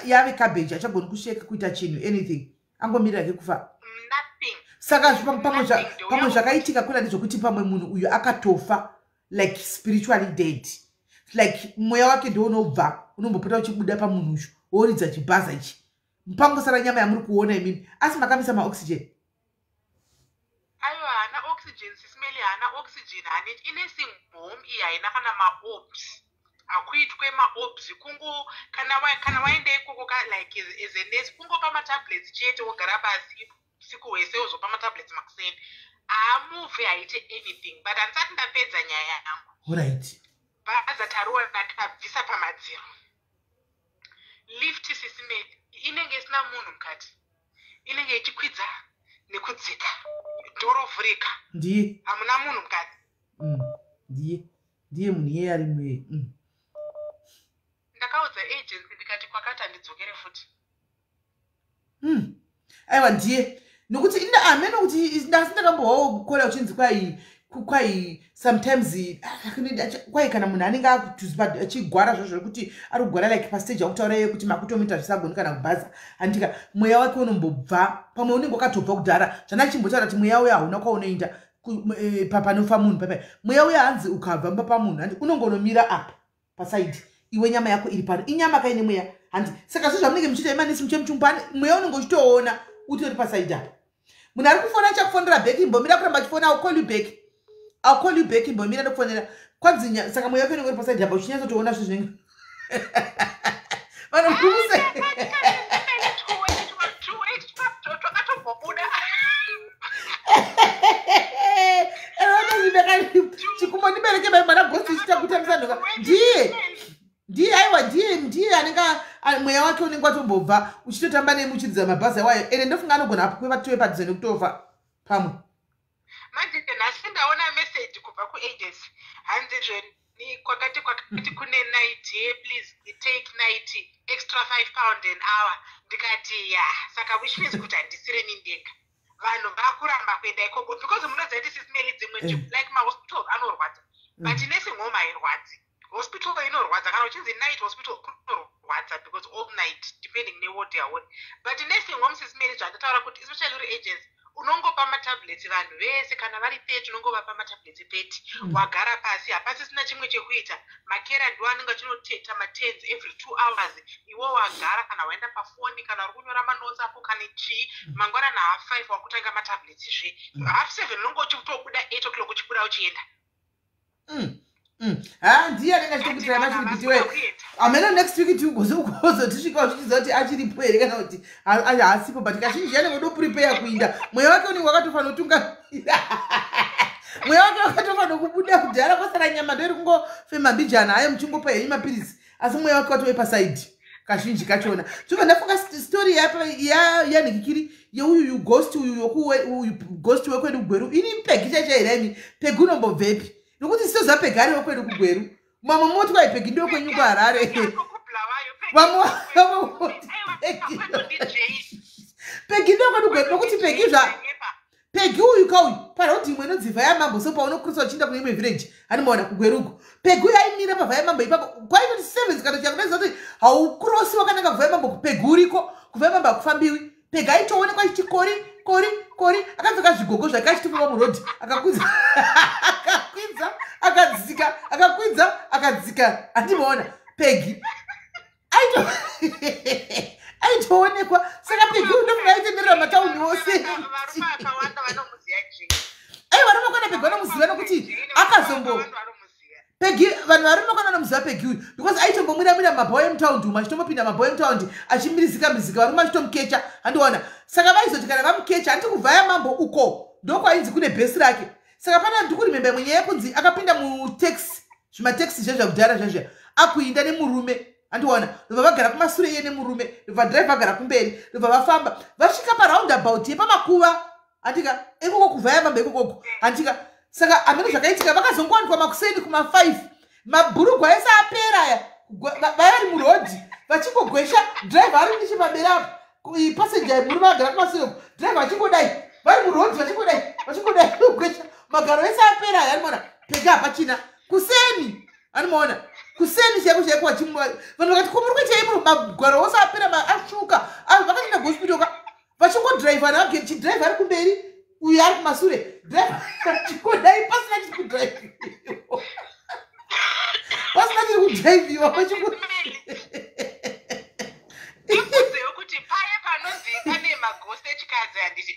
yave cabbage, achagoni kusheka kuita chinhu anything, angomirira ke kufa. Nothing. Saka pamwe zvakaitika kuna ndezvokuti pamwe munhu uyu akatofa, like spiritually dead, like mweya wake ndounobva unombopota uchibuda pamunhu uyu woridza chibhaza ichi, pangosara nyama yamuri kuona imini. Asi makamisa maoxygen. Aiwa haana oxygen SIS MELLY, haana oxygen. Ine home iyi haina kana maobs. Akuitwe maobs kungo kana waende ikoko like as a nurse kungopa matablets chete wogara pasi usiku hwese wozopa matablets makuseni. Haamuvhe haite anything, but handisati ndapedza nyaya yangu. Alright. Bhazi tariona tabvisa pamadziro. Lift SIS MELLY inenge isina munhu mukati, inenge ichikwidza nekudzika, dhoro vhurika. Ndiye hamuna munhu mukati. Ndiye munhu iye ari mwe. Ndakaudza agency ndikati kwakati handidzokere futi. Aiwa ndiye nokuti amene kuti ndasi ndakambowawo kukola uchinzi kwai sometimes kwai kana munhu anenge achigwara zvozvo kuti ari kugwara like pastage akutaura iye kuti makutomita zvisagoni kana kubhaza, handika mweya wake unombobva. Pamwe unenge wakatobva kudhara zvanachimbotaura kuti mweya uya hauna kwaunoenda panofa munhu papa. Mweya uya hanzi ukabva pamunhu unongonomira apa pasaidi, iwe nyama yako iri pano, inyama kaine mweya handi. Saka zvazvamunenge muchiita imanisi muchemuchumbani, mweya unenge uchitoona utori pasaidi apa. Munhu ari kufona chakufonera back, imbomira kuramba achifona, I'll call you back, imbomira ndokufonera kwanzi. Saka mweya wako unenge uri pasaidi apa uchinyazotoona zvinhu zvinenge vanokuse chikumbo ndibereke mwana gosi chitakutamisanoka. Ndiye aiwa ndiye anenge mweya wake unenge watombobva uchitotamba nemuchiridza mabhazi awayo. Ende ndofunga anogona kuvatove padhuze nekutofa pamwe. Manje nhasi ndaona message kubva kuagency hanzi kwakati kune night here, please take night extra £5 an hour. Ndikati saka which means kuti handisire nindega. Vanhu vakuramba kuenda ikoko because munoziva kuti SIS MELLY dzimwe like mahospital anorwadza, but nursing home hairwadzi. Hospital inorwadza kana uchinzi night hospital kunorwadza because all night depending neward yauri, but nursing home SIS MELLY zvandataura kuti especially uri agency unongopa matablets vanhu vese kana vari 30 unongovapa matablets 30. Wagara pasi hapasisina chimwe chekuita. Makera ndiwo anenge achinoteta ma10s every 2 hours. Iwo wagara kana waenda pafoni kana uri kunyora manotes apo kana chii, mangwana na 5 wakutanga matablets zve. 7 unongo uchitobuda 8 o'clock uchibuda uchienda. Ndiye anenge achitokutira machiripitiwe amene next week tiugozotisvika uchichiza kuti achiripo here kana kuti haasipo, but kazhinji anenge do prepare kuinda. Mweya wake unenge wakatofanira kutungamira mweya wake wakatofanira kubuda kudhara kwasara nyama ndoiri kungofema mbijana ayo muchingopa henyu mapirisi, asi mweya wake watove pasaidi kazhinji kachona. Chobva ndafunga story yanhikikiri yeuyu ghost uyu ghost wekwedu kugweru ini pegi chachairemi pegi unombobvepi nokuti sitoza pegi ari wekwedu kugweru. Mamwe moti kwai pegi ndo kwenyu kuharare, pegi ndo kwedu kugweru nokuti pegi uyu kauyu parodi imwe inodzivha yamambo so paunokurisa uchiinda kune imwe village animaona kugweruko. Pegi uyu aimira pavha yamambo ipapo kwaitoti 7 zikatochia kunoziva kuti haukurosiwa kananga kuvha yamambo kupegi uriko, kuvha yamambo hakufambiwi. Pegi aitoonekwa ichikori kori akapfeka zvigogo zvakachitupwa murodhi akakwidza akadzika akakwidza akadzika handimaona Peggy aitoonekwa saka Peggy ndofunga aitenderera mataundi ose varume kwana Peggy vanomuziva nokuti akazombo Peggy vanhu varume kwana vanomuziva Peggy uyu because aitombomwira mabhawa emutaundi umu achitombopinda mabhawa emutaundi achimirizika varume achitomukecha handiona saka vaizoti kana vamukecha handi kuvhaya mambo uko ndokwainzi kune bhesi rake saka pana ndikurimemba mwenyaya yekunzi akapinda mutaxi zvimateksi zvezvakudhara zvazvia akuinda nemurume handiona ndobva vagara kumasure iye nemurume ndobva dhiraivha agara kumberi ndobva vafamba vasvika paraundabout yepamakuva handika ikoko kuvhaya mambo ikokoko handika saka hamene zvakaitika vakazongowanikwa makuseni kuma5 mabhurugwa ese apera aya vari murodhi vachingogwesha dhiraivha ari nechepamberi apo pasenja murume agara kumasure dhiraivha achingodai vari murodhi vachingodai kugwesha magaro ese apera aya animona Peggy hapachina kuseni animona kuseni chaiko chaiko vanhu vakati komuri kuitai muru magwaro ose apera ashuka vakaenda kuhospital vachingodhiraivha chidhiraivha ari kumberi uyu ari kumasure dhiraivha achingodai pasina chiri kudhiraivhiwa pasina chiri kudhiraivhiwa kuti paye panonzi pane magosi echikadzi handiti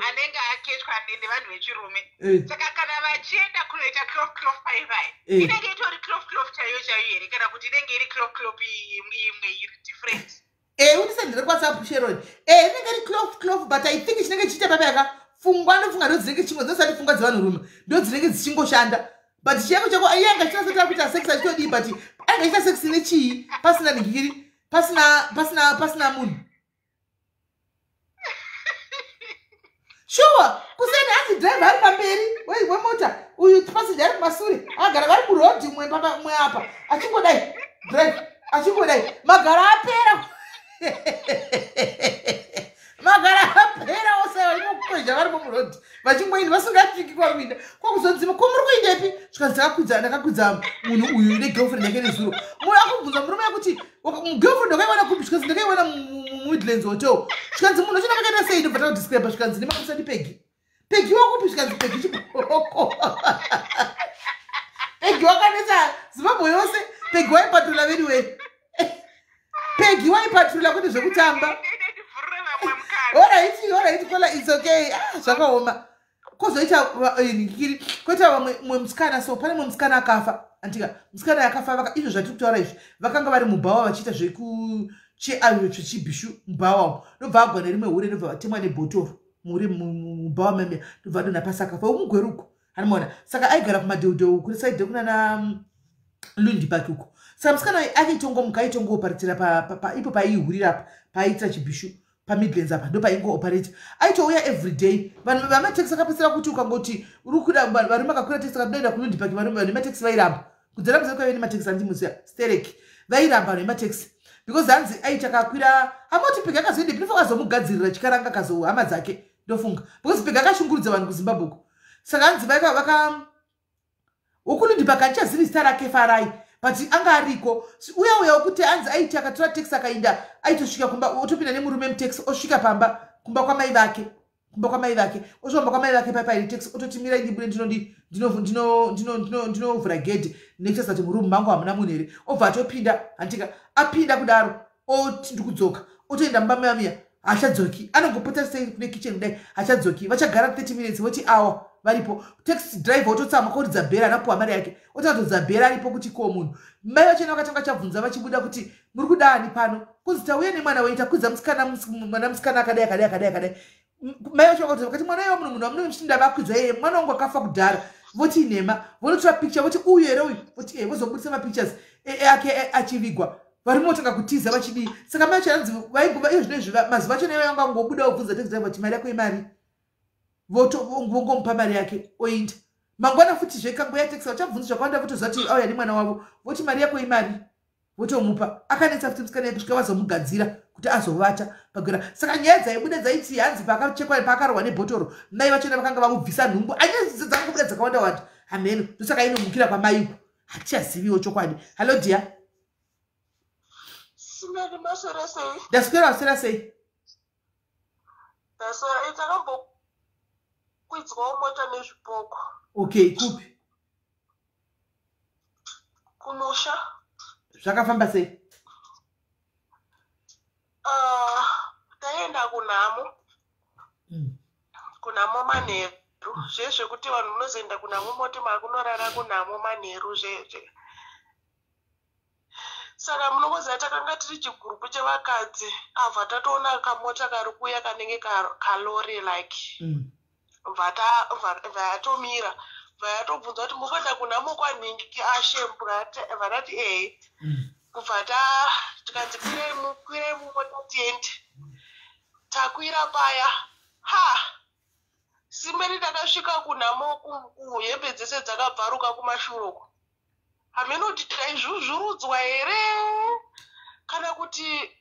anenge aketwa nevanhu vechirume saka kana vachienda kunoita clof paivai inenge itori clof chaiyo here kana kuti inenge iri clof imwe iri different unisendere kwasapu Sharon inenge iri clof but I think chinenge chiita papayaka fungwa ndofunga ndo dzinenge chimwe dzosati fungwa dzevanhurume ndo dzinenge dzichingoshanda but chiyako chako iyenga chinasatira kuita sex achitodii but anga iita sex nechii pasina ningiri pasina munhu sure kuseni hanzi dhiraivha ari pamberi wemota uyu pasenja ari kumasure agara vari murodhi mwe apa achingodai dhiraivha achingodai magara apera ose imokukwezha vari murodhi vachingoindi vasingasviki kvari kuinda kwakuzonzima komuri kuindepi zvikanzi ndakakwidza munhu uyu negirlfriend yake nezuro munhu akubvunza murume yekuti girlfriend wakaiwana kupi zvikanzi ndakaiwana mumidlands hotel zvikanzi munhu achina makaita sei ndobva takudiscribe zvikanzi ndemakusati Peggy wakupi zvikanzi Peggy chiboko Peggy wakanetsa Zimbabwe yose Peggy waipatrula anyway Peggy waipatrula kuti zvekutamba alright kola it's okay zvakaoma kozoita nikiri koita mwe musikana so pane mwe musikana akafa antika musikana yakafa izvo zvatiri kutaura izvi vakanga vari mubhawa vachiita zvechibhishu mubhawa ndobva agwa nerimwe hure ndobva vatemwa nebhotoro muri mubhawa meme ndobva dona pasi akafa umugweruko animona saka aigara kumadheudheu kuri saidhe kuna na Lundi Park uko saka musikana aitongomuka aitongooparitira ipo paihurira paiitira chibhishu pamidlands apa ndo paingo-operate aitouya everyday vanhu vamateksi akapesera kuti ukangoti uri kuda varume akakwira teksi akaenda kuLundi Park varume nemateksi vairamba kudzera muzere kwaive nemateksi andimuziya stereki vairamba nemateksi because hanzi aita kakwira amoti Peggy akazoende pinofa kazomugadzirira chikaranga kazohama dzake ndofunga because Peggy akashungurudza vanhu kuZimbabwe uko saka hanzi vaka wokuLundi Park andichazivi zita rake Farai but anga ariko uya wekuti hanzi aiti akatora teksi akaenda aitosvika kumba otopinda nemurume muteksi osvika pamba kumba kwamai vake osvika kwamai vake paipairi teksi ototimira ndibude ndinovhura gedhi nekutarisa kuti murume mangu hamuna munhu here obva atopinda handika apinda kudaro oti ndikudzoka otoenda mumba mayamiya hachadzoki anongopota kune kitchen kudai hachadzoki vachagara 30 minutes voti awa varipo taxi driver ototsama koridza bhera anapuwa mari yake otatodza bhera aripo kuti ko munhu mai vachena vakatanga chabvunza vachibuda kuti muri kudani pano kunzi tauya nemwana waita kudza mwana musikana akadai mai vacho vakati mwana iwo munhu vamunomushinda vakwidza iye mwana wangu akafa kudhara voti nhema vonotora picture voti uyu here uyu voti vozobudisa mapictures ake achivigwa vari motanga kutiza vachidii saka mai vacho hanzi vaigova iyo zvinezvi mazuva acho naivo yanga ngobuda obvunza taxi driver kuti mari yako imari vongomupa mari yake oinda mangwana futi zvekangoya teksi vachabvunza zvakawanda votozati auya nemwana wavo voti mari yako imari votomupa akanetsa futi musikana yekusvika vazomugadzira kuti azovata pagora saka nyaya dzaibuda dzaiti hanzi paakachekwa paakarwa nebhotoro mai vachona vakanga vamubvisa nhumbu anyaya dzangobuda dzakawanda wanda hameno ndosaka inomukira kwamaiko hatichaziviwo chokwadi hallo dia ndaswera waswera sei kwidzwawo mota nezvipoko. Okay, kupi? Kumusha. Zvakafamba sei? Taenda kunhamo. Kunhamo manheru. Zvezvekuti vanhu munozoenda kunhamo moti makunorara kunhamo manheru zvezve. Saka munokuziva takanga tiri chigurupu chevakadzi. Abva tatoona kamota kari kuuya kanenge kalori like. Vayatomira. Vayatobvunza kuti mukwenda kunhamo kwanhingi ashembu. Vakati ehe. Kubva tikanzi kwirei mumota tiende. Takwira paya. Simeri takasvika kunhamo hembe dzese dzakabvaruka kumashure uko. Hameno kuti taizvuzvurudzwa here kana kuti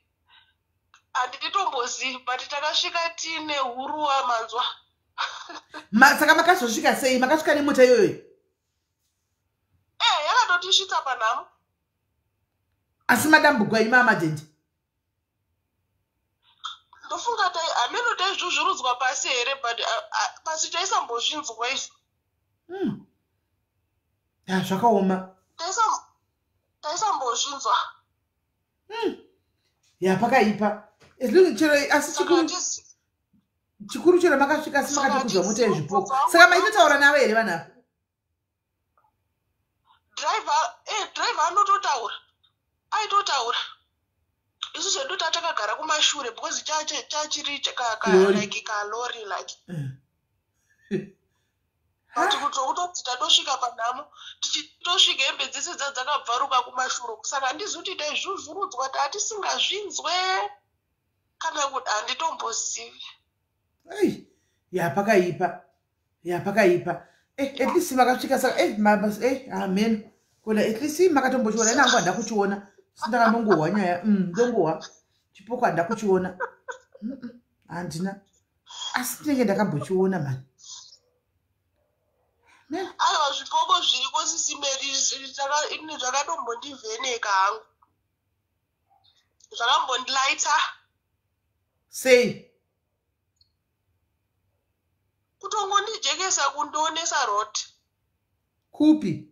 handititombozivi, but takasvika tine huruva manzwa. Saka makazosvika sei? Makasvika nemota iyoyo? Yakatotisvitsa panhamo. Asi madambudzwa ima amajenti. Ndofunga hameno taizvuzvurudzwa pasi here, but pasi taisambozvinzwa izvo. Zvakaoma. Taisambozvinzwa. Pakaipa. Asi chikuru chero makasvika asi makatokuzwa mota yezvipoko. Saka maitotaura navo here vanhu ava? Driver anototaura. Aitotaura. Isu zvedu takagara kumashure because chachiri like kalori like. But kutoti tatosvika panhamo tichitosvika hembe dzese dzakabvaruka kumashure. Saka handizivi kuti taizvuzvurudzwa tatisingazvinzwe kana kuti handitombozivi. Pakaipa. At least makasvika saka amen. Kona at least makatombochiona nangu handa kuchiona. Sindakambongohwa nyaya. Ndongohwa. Chipoko handa kuchiona. Handina. Asi ndinenge ndakambochiona mani. Aiwa zvipoko zviriko sisimeri ini zvakatombondivheneka hangu. Zvakambondilaita. Sei? Kutongondijekesa kundionesa roti. Kupi?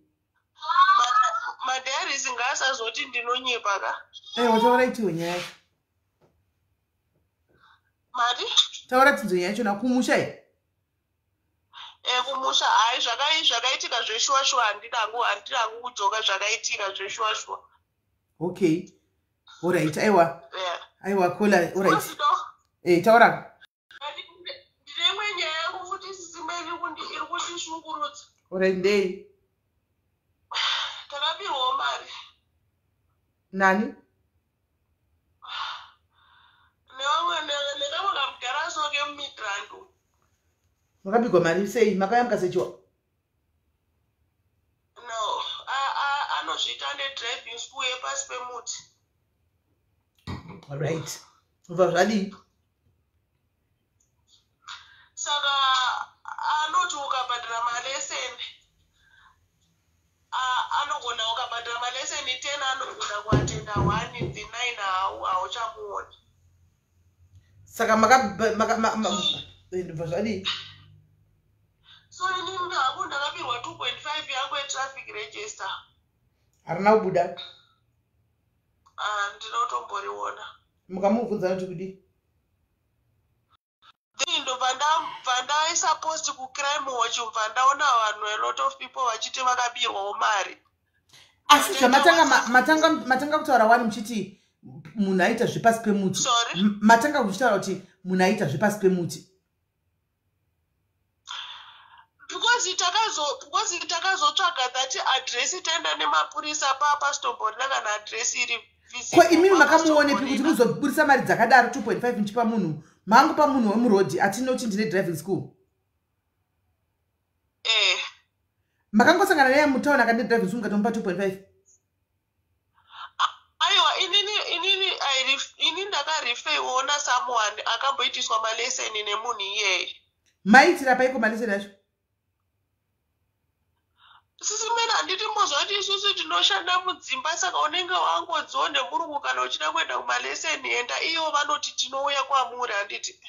Madhayaris ngaasazoti ndinonyepa ka. Wataura itiwo nyaya. Mari? Taura tinzo nyaya chona kumusha here? Kumusha zvakaitika zveshuwa-shuwa handirangu kujoka zvakaitika zveshuwa-shuwa. Okay. Alright, aiwa kola, alright. Taura. Ndine nyaya yangu futi sisimeli iri kundishungurudza. Alright, ndei. Takapirwawo mari. Nani? Nekamwe kamugaraso kemumidrando. Makapigwa mari sei? Makayambuka sechiwa? No, anozviita nedriving school yepasi pemuti. Alright. Ubva zvadii? Saka anoti ukabhadhara maleseni anogona ukabhadhara maleseni 10 anogona kuatenda 1 the 9 hauchamuoni. Saka ndibva zvadii? So ini hangu ndakapirwa 2.5 yangu yetraffic register. Harina kubuda? Ndinotomboriona. Mukamubvunza kuti kudii? Ndobva ndaisa post kucrime watch bva ndaona vanhu a lot of people vachiti vakabirwawo mari. Asi zvamatanga kutaura wani muchiti munhu aita zvepasi pemuti. Matanga kuchitaura kuti munhu aita zvepasi pemuti. Because takazotsvaga that address taenda nemapurisa pastomborina kana address iri visible. Ko imimi makamuonepi kuti muzoburisa mari dzakadaro 2.5 muchipa munhu? Mangu pamunhu wemurodhi atinoti ndine driving school. Makangosangana naye mutauni akandine driving school ngatomupa 2.5. Aiwa inini ndakarifeiona someone akamboitiswa maleseni nemunhu iyeye. Maitira paiko maleseni acho? Sisi mena handiti mbozva kuti isusu tinoshanda mudzimba saka unenge wangodziwo nemurungu kana uchida kuenda kumaleseni enda iyo vanoti tinouya kwamuri handiti.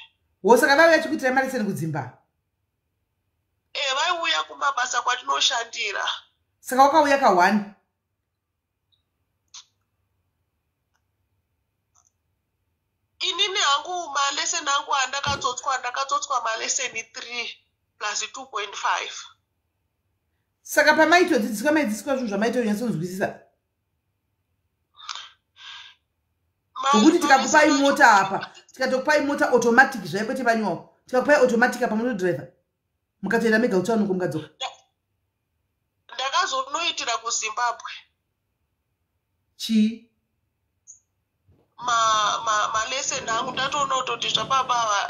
Saka vauya chikuitira maleseni kudzimba? vaiuya kumabasa kwatinoshandira. Saka wakauya ka1. Inini hangu maleseni angu andakatsotswa maleseni 3 plus 2.5. Saka pamaitodzidziswa maidzidziswa zvinhu zvamaito unyatsonzwisisa. Zvokuti tikakupai mota apa, tikatokupai mota automatic zvaikwete panyowa. Tikakupai automatic apa munodriver. Mukatoenda mega utano kumukadzoka. Ndakazonoitira kuZimbabwe. Chi? Maleseni angu ndatoona kutoti zvababa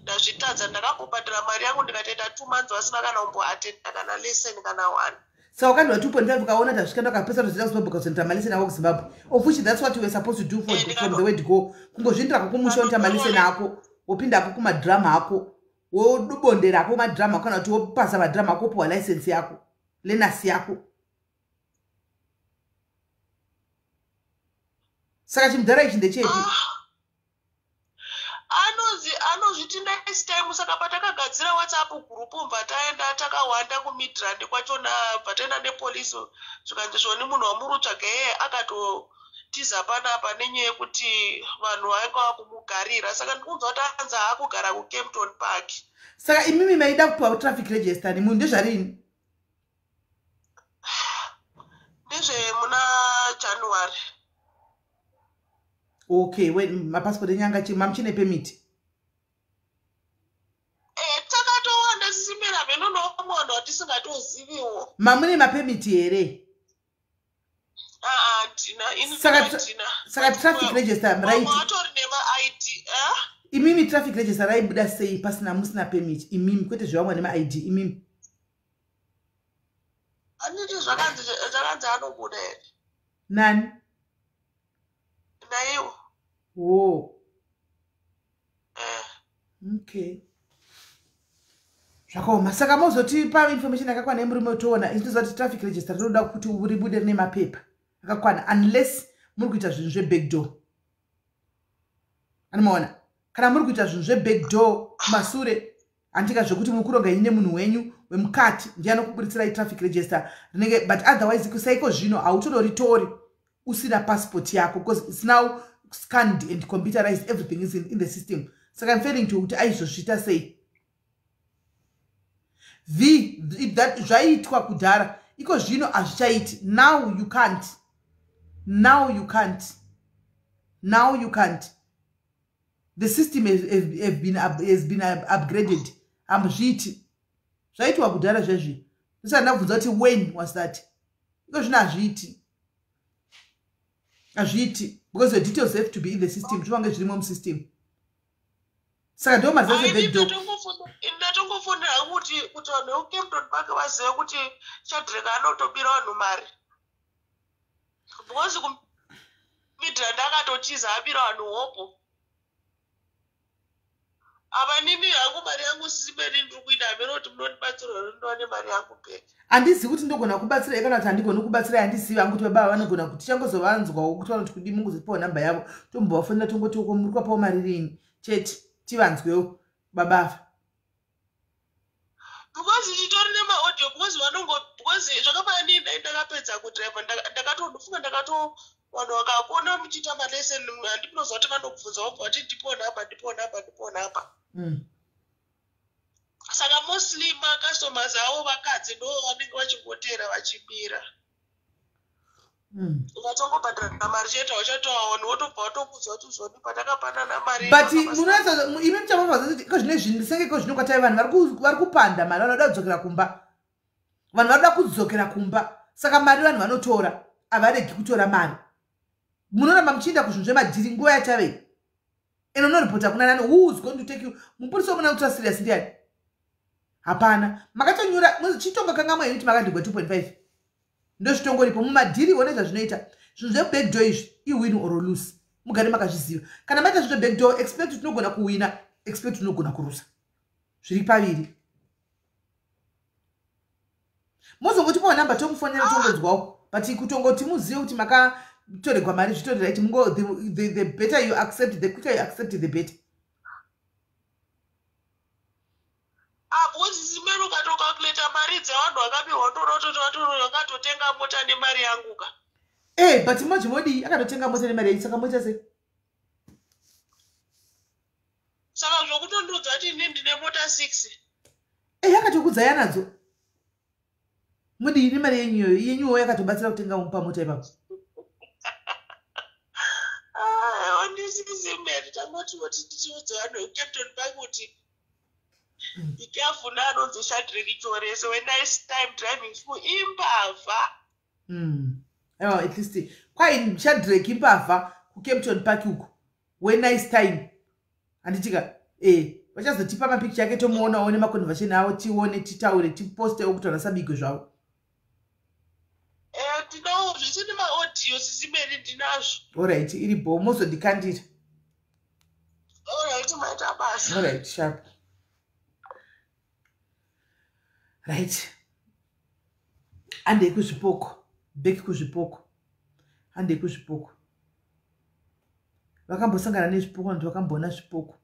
ndazvitadza, ndakambobhadhara mari yangu ndikatoita 2 months vasina kana kumboatenda kana leseni kana 1. So wakandwa 2.5 ukaona tazvikanda ukapesa kuti zimbabwe ukazonita maleseni ako kuZimbabwe. Of which that's what you were supposed to do from the word go. Kungozvindira kukumusha kuti maleseni ako, wopinda ako kumadrama ako, wodubondera ako madrama kana kuti wopasa madrama ako puwa license yako, lenasi yako. Saka chimudhara ichi ndechepi? Anozviti next time saka patakagadzira WhatsApp group mva taenda takawanda kumidrand kwachona pataenda nepolisi zvikanzi zvoni munhu wamurutsvaga akatotiza panapa nenyaya yekuti vanhu vainga vakumugarira. Saka ndikunzwa kuti anza akugara kuCampton Park. Saka imimi maida kupa traffic register ni munhu ndezvarini? Ndezvemuna January. Okay, when mapassport enyanga chi mamchine permit. Takatowanda sisimera venonoomwana watisingatoziviwo. Mamune mapermit here? Saka traffic register right? Matori nema-ID. Imimi traffic register raibuda sei pasina musina permit? Imimi kwete zvavamwa nema-ID imimi. Anditi zvakanzi anobuda here. Nani? Naiwo. Oh. Okay. Zvakaoma. Saka mozotipa information yakakwana yemurume utoona izvizvo kuti traffic register rinoda kuti ribude rine mapepa akakwana unless muri kuita zvinhu zvebackdoor. Anomaona? Kana muri kuita zvinhu zvebackdoor kumasure andika zvekuti muri kuronga ine munhu wenyu wemukati ndiye anokuburitsira traffic register rinenge, but otherwise kusaiko zvino hautoritori usina passport yako because it's now scanned and computerized, everything is in the system. Saka I'm failing to kuti aizvozvita sei. That zvaitwa kudhara iko zvino hazvichaiti. Now you can't. Now you can't. Now you can't. The system has been upgraded. Amzviti. Zvaitwa kudhara zvezvi. Saka ndabvunza kuti when was that? Iko zvino hazviiti. Hazviiti. Because the details have to be in the system. Zvivange zvirimo musystem. Saka ndo mazase backdoor. Ndatongofonera kuti vanhu veCampton Park vazive kuti Shadrack anotobira vanhu mari. Because kumidrand akatotiza abira vanhu hopo. Apa nini yangu mari yangu sisiperi ndiri kuita hameno kuti munondibatsira ndinowane mari yangu peka. Handizivi kuti ndogona kubatsira kana kuti handigoni kubatsira, handizivi hangu kuti baba vanogona kuti tichangozovanzwawo kuti vanoti kudi mungozopiwa namba yavo tombovafonera tongoti uko muri kwapawo mari rini chete tivanzwewo babafa. Because chitori nemaaudio because zvakafanana nini ndakapedza kudriva ndakatofunga vanhu vakakuona muchiita maleseni handinoziva kuti vanokubvunza wabva vati ndipo napa. Saka mostly macustomers avo vakadzi ndo vanenge vachingotera vachibira. Ukatongobhadhara mari chete uchatowa vanhu votobva vatokudza kuti zvoni patakapanana mari. But munoita imi muchavavaza kuti iko zvine zvinhu senge iko zvinokwatai vanhu vari kupanda mari vanoda kudzokera kumba. Vanhu vanoda kudzokera kumba. Saka mari vanhu vanotora havaregi kutora mari. Munoramba muchienda kuzvinhu zvemadhiri nguva yachavei. And unoripota kuna nani who is going to take you. Mupurisa muna kutora serious ndiani? Hapana. Makatonyora chitongo kanga mwaiti makandigwa 2.5. Ndo chitongo ripo mumadhiri woneza zvinoita. Zvinhu zvebackdoor izvi iwin or lose. Mugare makazviziva. Kana maita zvinhu zvebackdoor expect kuti unogona kuwina, expect kuti unogona kurusa. Zviri paviri. Mozongoti pawa namba tomufonera tongodzwawo. But kutongoti muzive kuti makatorerwa mari zvitorera iti mungo the better you accept, the quicker you accept, the better. Because zimero katoka plate mari dzevanhu vakapiwa toro vakatotenga mota nemari yangu ka. But modi akatotenga mota nemari yangu saka mota sei? Saka zvokutondudza kuti ndine mota 6. Yakatokudza yanadzo. Modi ine mari yenyuwo yakatobatsira kutenga mupa mota ipapo. Ndisizi mberi tangoti kuti tichiudza vanhu Captain Bank kuti be careful now, don't do Shadrach Chore. So a nice time driving school imbava. At least quite Shadrach imbava who came to unpack you. When nice time. And it's but just the tip of my picture, I get to more on my conversation now. Ti one it tower, ti post up to a sabigo job. No, she's in my audio, she's made it in us. All right, it most of the candidate. All right, my tabas. All right, sharp. Right. Ande kuzvipoko, beki kuzvipoko. Ande kuzvipoko. Vakambosangana nezvipoko kuti vakambona zvipoko.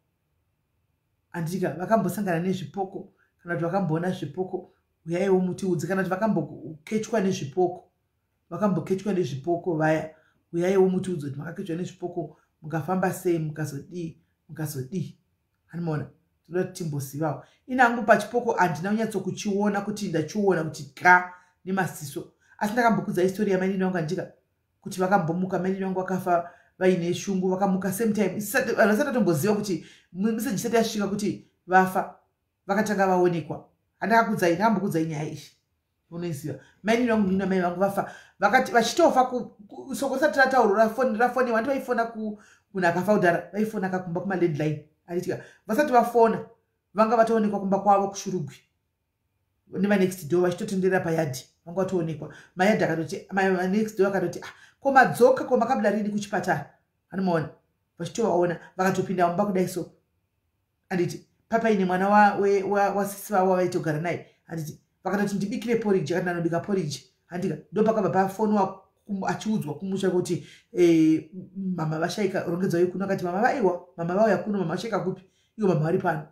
Andika vakambosangana nezvipoko kana kuti vakambona zvipoko. Uyaiwo muti udzi kana kuti vakambokechwa nezvipoko. Vakambokechwa nezvipoko vaya. Uyaiwo muti udzi kuti makakechwa nezvipoko mukafamba sei mukazodi. Anoona. Toda timbosivawo. Inangu pachipoko andina unyatso kuchiona kuti ndachiona kuti ka nemasiso. Asi ndakambokudza history yamaini wangu andika kuti vakambomuka maini wangu akafa vaine shungu vakamuka same time. Vasati tomboziva kuti message isati yasvika kuti vafa vakatanga vaonekwa. Andakakudza ndakambokudza inyaya iyi. Unoziva. Maini wangu nina mai vangu vafa. Vakati vachitofa soko sati ratauro rafoni vantu vaifona kuna akafa udara vaifona akakumba kuma landline. Alitika vasati vafona vanga vatoonekwa kumba kwavo kushurugwi nema next door vachitotendera payadi vanga vatoonekwa mayadi akatoti next door akatoti koma dzoka koma kabla rini kuchipatara anomaona vachitovaona vakatopinda mumba kudai so anditi papa ine mwana wasisi vavo vaitogara naye anditi vakatoti ndibikire porridge akati nanobika porridge andika ndo pakabva pafonwa achiudzwa kumusha kuti mama vashaika rongedza yokuno akati mama vaiwa mama vauya kuno mama vashaika kupi iwo mama vari pano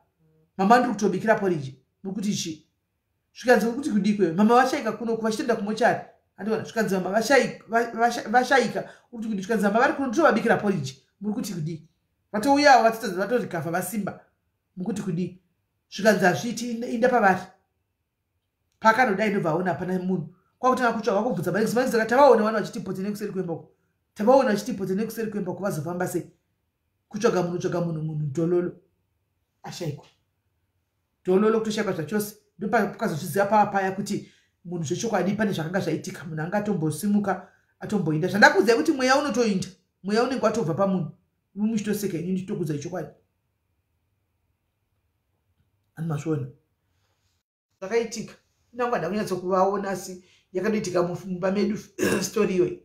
mama ndiri kutobikira porridge nokuti chi zvikanzi kuti kudikwe mama vashaika kuno kuvachitenda kumochari andiona zvikanzi mama vashaika kuti kudi zvikanzi mama vari kuno ndovabikira porridge muri kuti kudi vatouyawo vatorikafa vasimba mukuti kudi zvikanzi hazviiti inda pavari pakanodai ndobva aona hapana munhu kwakutanga kutsvaka wakubvudza maizaka tavaona vanhu vachitipote nekuseri kwembako tavaona vachitipote nekuseri kwembako vazofamba sei kutsvaga munhu dhololo ashaikwa dhololo kutoshaikwa zvachose ndopakazozviziva paya kuti munhu zvechokwadi pane zvakanga zvaitika munhu anga atombosimuka atomboinda zvandakudzai kuti mweya unotoinda mweya unenge watobva pamunhu muchitoseka ini nditokudzai chokwadi animazviona zvakaitika inangwada kunyatsokuvaona asi yakatoitika mumba medu story iyoyi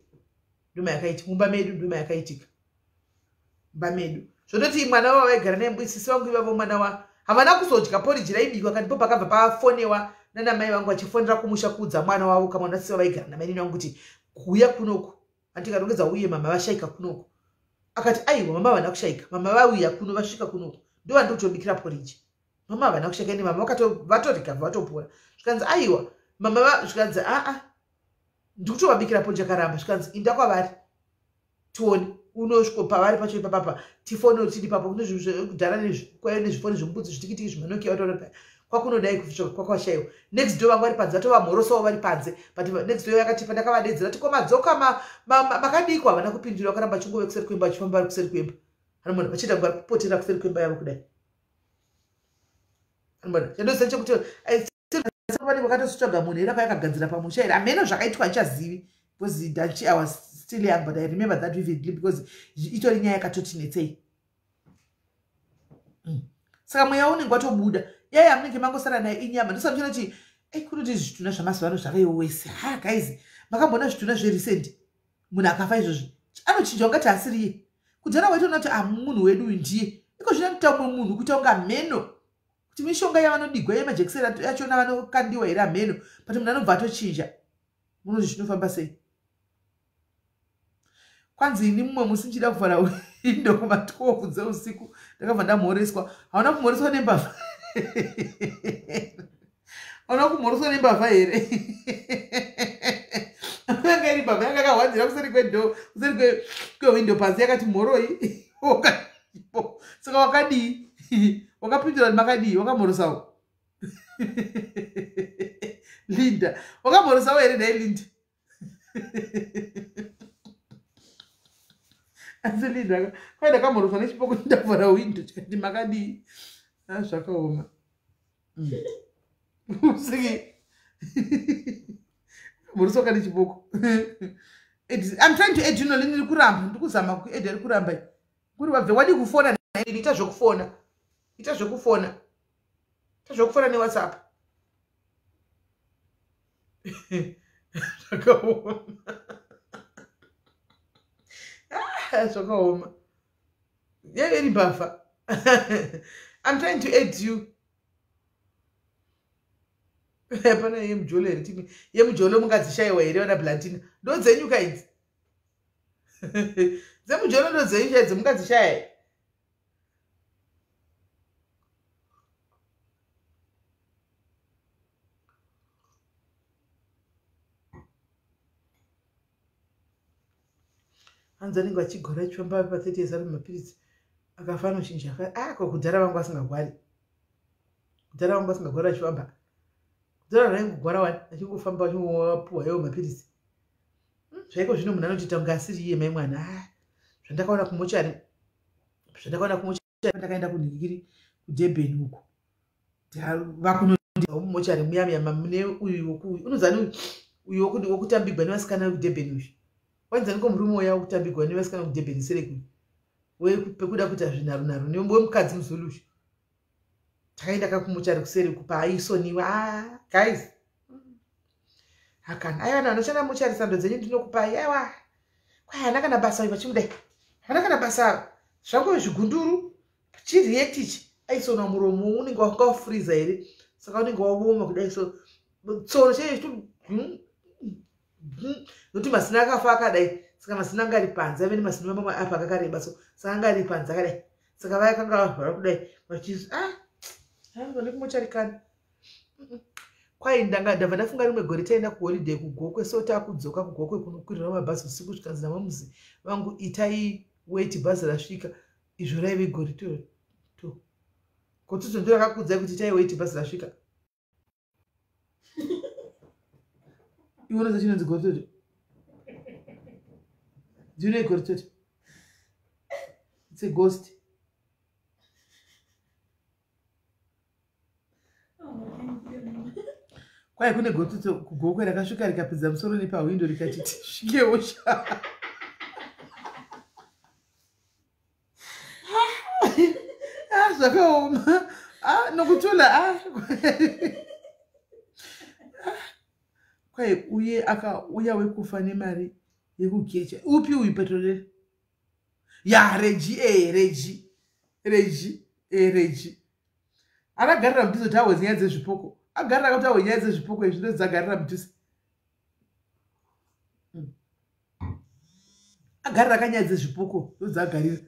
ndoma yakaitika mumba medu ndoma yakaitika mumba medu zvototi mwana wavo vaigara nembwisisi vangu ivavo mwana wa havana kuzodya porridge raibikwa kandi po pakabva pafonewa nana mai vangu vachifonera kumusha kuudza mwana wavo kamwana sisi vaigara namainini vangu kuti kuuya kunoku andikarongedza uye mama vashaika kunoku akati aiwa mama havana kushaika mama vauya kuno vasvika kunoku ndo vandiri kutobikira porridge mama havana kushaika ine mama vatorikavha vatopora zvikanzi aiwa mama zvikanzi ndiri kutovabikira porridge akaramba zvikanzi inda kwavari tione unosviko pavari pacho ipapapa tifone tiri papo kune kudhara nezvifoni zvembudzi zvitikitiki zvimanokia vatoona kwakunodai kusvika kwakwashayiwa next door vangu vari panze vatovamhorosawo vari panze but next door yakati pandakavadedzera tikomadzoka makadikwa havana kupindura vakaramba chingove kuseri kwemba vachifamba vari kuseri kwemba anomona vachiita vari kupotera kuseri kwemba yavo kudai anomona chandoziva chekuti pane vakatotsvaga munhu here payakagadzira pamusha here hameno zvakaitwa handichazivi because I was still young but I remember that vividly because itori nyaya yakatotinetsei saka mweya unenge watobuda yaya munenge mangosara naye inyama ndosamuchona kuti kunoti zvitunha zvamazuva ano zvakaiwese guys makambona zvitunha zverecent munhu akafa izvozvi anochinja ungati asiriye kudzana waitoona kuti munhu wedu ndiye iko zvina mutamwe munhu kuita unga mheno kuti mishonga yavanodigwa yemajekiseni yachona vanokandiwa here amheno but munhu anobva atochinja munoti zvinofamba sei kwanzi ini mumwe musi nchida kuvhara windo kuma12 dzeusiku ndakabva ndamhoreswa hauna kumhoreswa nembavha Ona kumhoroswa nembavha here. Yanga iri mbavha yanga akahwadzira kuseri kwedo, kuseri kwewindo panze yakati mhoroi. Saka wakadii? Wakapindura makadii, wakamhorosawo. Linda, wakamhorosawo here dai Linda. Asi Linda, kwai ndakamhoroswa nechipoko ndavhara windo chikati makadii. Zvakaoma. Usiki. Mhorosoka nechipoko. I'm trying to add, ndiri kuramba, ndikuzama kuedha ri kuramba. Kuri wabve wadi kufona naye, ita zvokufona. Ita zvokufona. Ita zvokufona neWhatsApp. Zvakaoma. Zvakaoma. Yanga iri mbavha. I'm trying to aid you. Hapana yemujolo here timi. Yemujolo mungadzishayiwa here wana Blantina. Ndo dzenyuka idzi. Dzemujolo ndo dzenyuka idzi mungadzishaya. Hanzi anenge achigora chomba pa 30 years ari mapirisi. Akafana shinja ko kudhara vangu asingagwari. Kudhara vangu asingagwara chomba. Kudhara rangu gwara wani achingofamba achingwapuwa yeo mapirisi. Zvaiko zvino munhu anoti tanga asiri iye mai mwana. Zvandakaona kumochari. Ndakaenda kunhingiri kuDurban huko. Vakunoti mumochari muya mune uyu wokuyu. Unozani uyu wokutambigwa nevasikana kuDurban uyu. Wanzani ko murume uya wokutambigwa nevasikana kuDurban sere pekuda kuita zvinharunharu nemukadzi muzulu. Takaenda kakumuchari kuseri kupa aisoniwa. Guys. Hakana aiwa anoshanda muchari sando dzenyu ndinokupai aiwa. Kwai hana kana basa iva chimudai. Hana kana basa zvangu zvigunduru. Chireact ichi aisona muromo unenge wakafreeza here. Saka unenge wawoma kudai so tsono chechi noti masina akafa akadai. Saka masina anga ari panze ave masina mamwe apa akakareba so saka anga ari panze akadai. Saka vakanga vavhara kudai vachizi ndoni kumuchari kana. Kwai ndabva ndafunga rimwe gore taenda kuholiday kugokwe so takudzoka kugokwe kunokwirira mabhazi usiku zvikanzi namamuzi vangu itai wait bhazi rasvika. Izvo raive gore to kotuto ndo rakakudzai kuti itai wait bhazi rasvika. Iwona zachinonzi gore toto. Do you know gore toto? It's a ghost. Kwai kune gotuto kugokwe rakasvika rikapedza musoro nepawindo rikati svikewo sha. Zvakaoma. Nokutula kwai uye akauya wekufa nemari yekugecha. Upi uyu petrolera? Ya Regi. Akagarira mudhuze tawe nyaya dzezvipoko. Agarira kuti awe nyaya dzezvipoko izvi ndo dzagarira mudhuze. Agarira kanyaya dzezvipoko ndo dzagarira.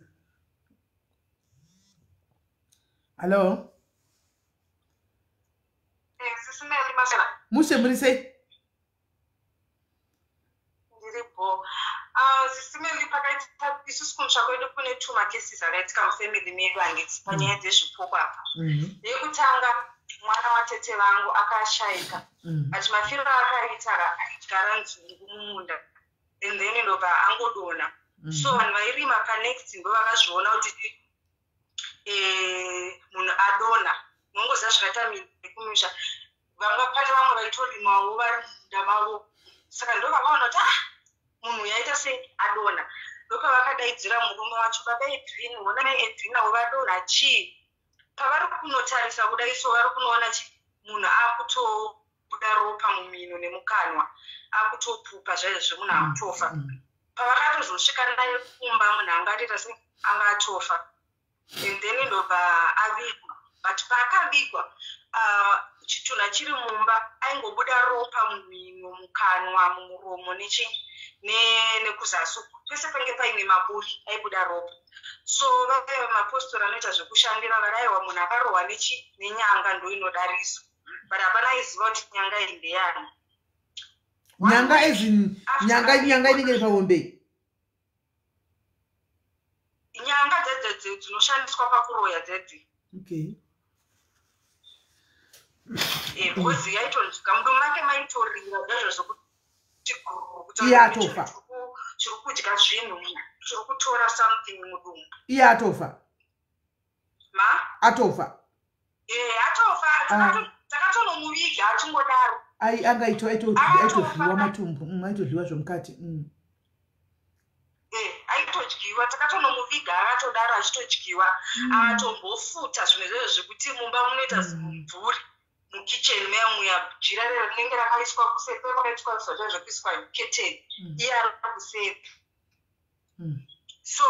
Hello? SIS MELLY masana. Mushe muri sei? Ndiripo. SIS MELLY pakaita isusu kumutsvako kwedu kune 2 makesis akaitika mufamily medu angeti panyaya dzezvipoko apa. Yekutanga mwana watete vangu akashayika. Ati mafiro akaita adyara nzungu mumunda. And then ndobva angodona. So vanhu vairima connect ndo vakazviona kuti munhu adona. Mungoziva zvakaita kumusha. Vanga pane vamwe vaitorimwawo varinda vavo. Saka ndo vakaona kuti munhu yaita sei adona. Ndopavakadaidzira murume wacho baba Edwin, ona mai Edwin avo vadonha chii. Pavari kunotarisa kudai so vari kunoona munhu akutobuda ropa mumino nemukanwa. Akutopupa zvaizvo munhu akutofa. Pavakatozosvika naye kumba munhu angatoita sei angatofa. And then ndobva avigwa. But paakavigwa chitunha chiri mumba aingobuda ropa mumino, mukanwa, mumuromo nekuzasi. Pese pange paine maburi aibuda ropa. So vave mapostori anoita zvekushandira varaiwa munhu akarohwa nenyanga ndo inodariswa. but hapana iziva kuti nyanga iyi ndeyani. Nyanga nyanga inenge pabombe. Nyanga dzedze dzinoshandiswa pakuroya dzedze. Okay. Because yaitonzwika mudumu make maitorira zvazvo zvokuti iye atofa. Chiri kudya zvinhu, chiri kutora something mudumu. Iye atofa. Atofa. Atofa. Takatonomuviga achingodaro. Aitodliwa matumbu, aitodliwa zvomukati. Aitodyiwa, takatonomuviga akatodaro achitodyiwa. Atombofuta zvinhu izvozvo zvekuti mumba munoita zimumvuri. Mukicheni memuya jira rinenge rakaiswa kusepe rakaiswa zvazvo zvekuiswa keteni. Iye ari kusepe. So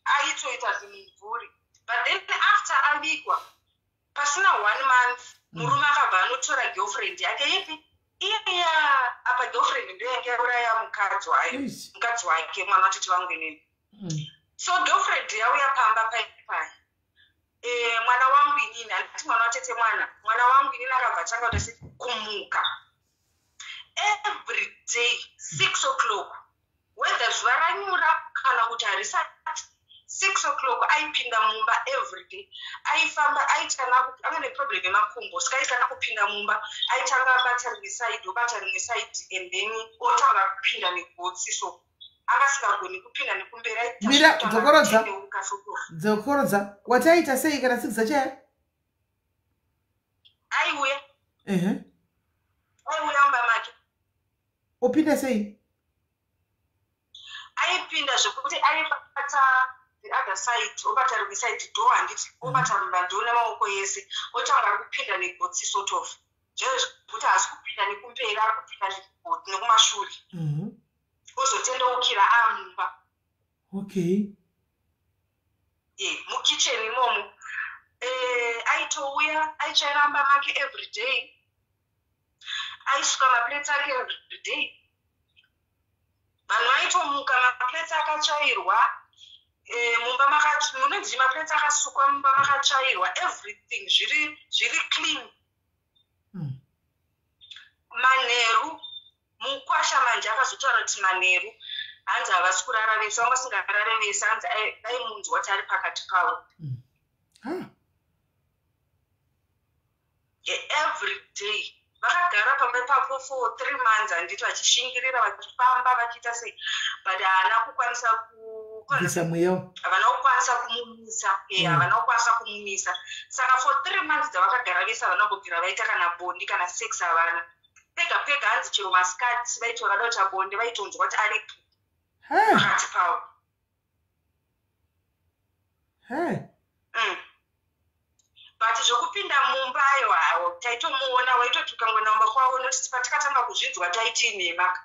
aitoita zimumvuri. But then after abikwa, pasina 1 month, murume akabva anotora girlfriend yake ipi? Iya, apa girlfriend ndiyo yange yauraya mukadzi wake, mwana watete wangu inini. So girlfriend yauya pamba pai. Mwana wangu inini, anditi mwana watete mwana wangu inini akabva changa kuti kumuka. Every day, 6 o'clock, whether zuva ranyura kana kuti harisati, 6 o'clock aipinda mumba every day. Aifamba aitana ane problem yemakumbo, saka aitana kupinda mumba, aitanga bata rimwe side and then otanga kupinda negotsi, so akasingagoni kupinda nekumberi. Mira, dzokorodza wataita sei kana sikisa chaye? Aiuya mumba make. Opinda sei? Aipinda zvekuti aibata the other side, obata rimwe side door handiti, obata mumba door nemaoko yese, otanga kupinda negotsi sort of. Zvazvo zvekuti haasi kupinda nekumberi, ari kupinda nekumashure. Ozotendeukira amumba. Okay. Mukicheni imomo. Aitouya, aichairamba make every day. Aisuka maplate ake every day. Vanhu vaitomuka maplate akatsvairwa. Mumba munonzi maplate akasukwa mumba makatsvairwa. Everything zviri clean. Manheru. Mukwasha manje akazotaura kuti manheru hanzi havasi kurara vese, vanga vasingarare vese, hanzi aimunzwa kuti ari pakati pavo. Every day vakagara pamba ipapo for 3 months handiti vachishingirira vachifamba vachiita sei, but havana kukwanisa kumumisa. Saka for 3 months dzavakagara vese havana kubvira vaita kana bondi kana sex havana. Pega hanzi chero masikati vaitora dota bonde vaitonzwa kuti aripo pakati pavo. But zvokupinda mumbayo hawo taitomuona, waitoti ukangoenda mumba kwavo notiti patakatanga kuzvinzwa taiti nhema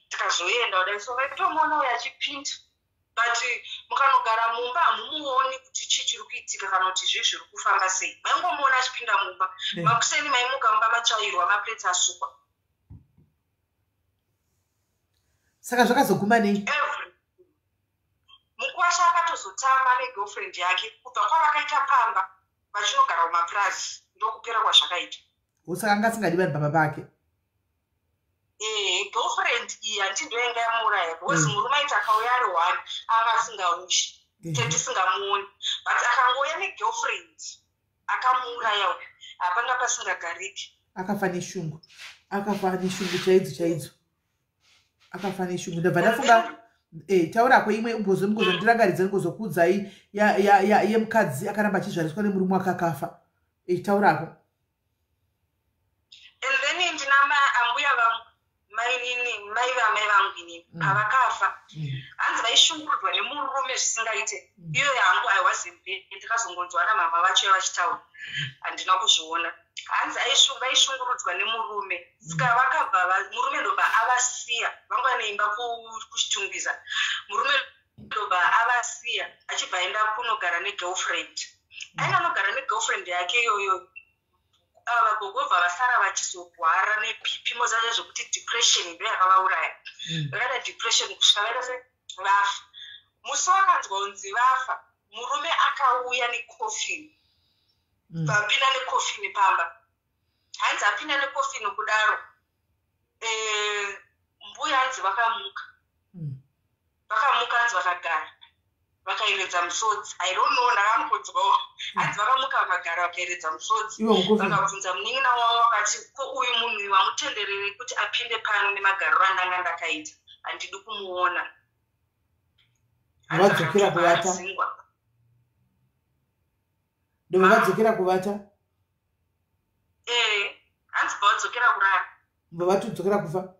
tikazoenda kudai, so vaitomuona uyo achipinda, but mukanogara mumba hamumuoni kuti chii chiri kuitika kana kuti zvii zviri kufamba sei. Maingomuona achipinda mumba. Makuseni maimuka mumba matsvairwa, maplate asukwa. Saka zvakazoguma nei? Mukwasha akatozotama negirlfriend yake kubva kwavakaita pamba vachinogara mumapurazi, ndokupera kwazvakaita. Saka anga asingadivani baba vake. Girlfriend iyi handiti ndo yanga yamuuraya, because murume aiti akauya ari 1 anga asingaushi, tetisingamuoni, but akangouya negirlfriend akamuuraya uyu, hapanga pasingagariki. Akafa neshungu chaidzo. Akafa neshungu. Ndabva ndafunga taurako imwe umbozo ndirangaridza ngozokudzai yemukadzi akaramba achizvariswa nemurume akakafa. Taurako. And then ndina ambuya vangu mai vangu inini pavakafa, hanzi vaishungurudzwa nemurume zvisingaite. Iyo yangu I wasn't there, ndikazongonzwa namama vacho vachitaura, handina kuzviona. Hanzi vaishungurudzwa nemurume, saka vakabva murume ndobva avasiya, vanga neimba kuchitungwiza. Murume ndobva avasiya achibva aenda kunogara negirlfriend. Aina anogara negirlfriend yake iyoyo. Vagogobva vasara vachizorwara nepimo zvacho zvokuti depression ndo yakavauraya. Vakaita depression kusvika vaita se vafa. Musi wakanzwa kunzi vafa, murume akauya nekofini, vapinda nekofini pamba. hanzi apinda nekofini kudaro mbuya hanzi vakamuka hanzi vakagara vakairedza musodzi. I don't know ndakamukodzwawo. Hanzi vakamuka vakagara vakairedza musodzi. Vakabvunza munin'ina wavo vakati ko uyu munhu wamutenderere kuti apinde pano nemagariro andanga ndakaita handidi kumuona. Vadzokera kuvata. Ndo vadzokera kuvata? Hanzi vadzokera kurara. Vavatodzokera kufa?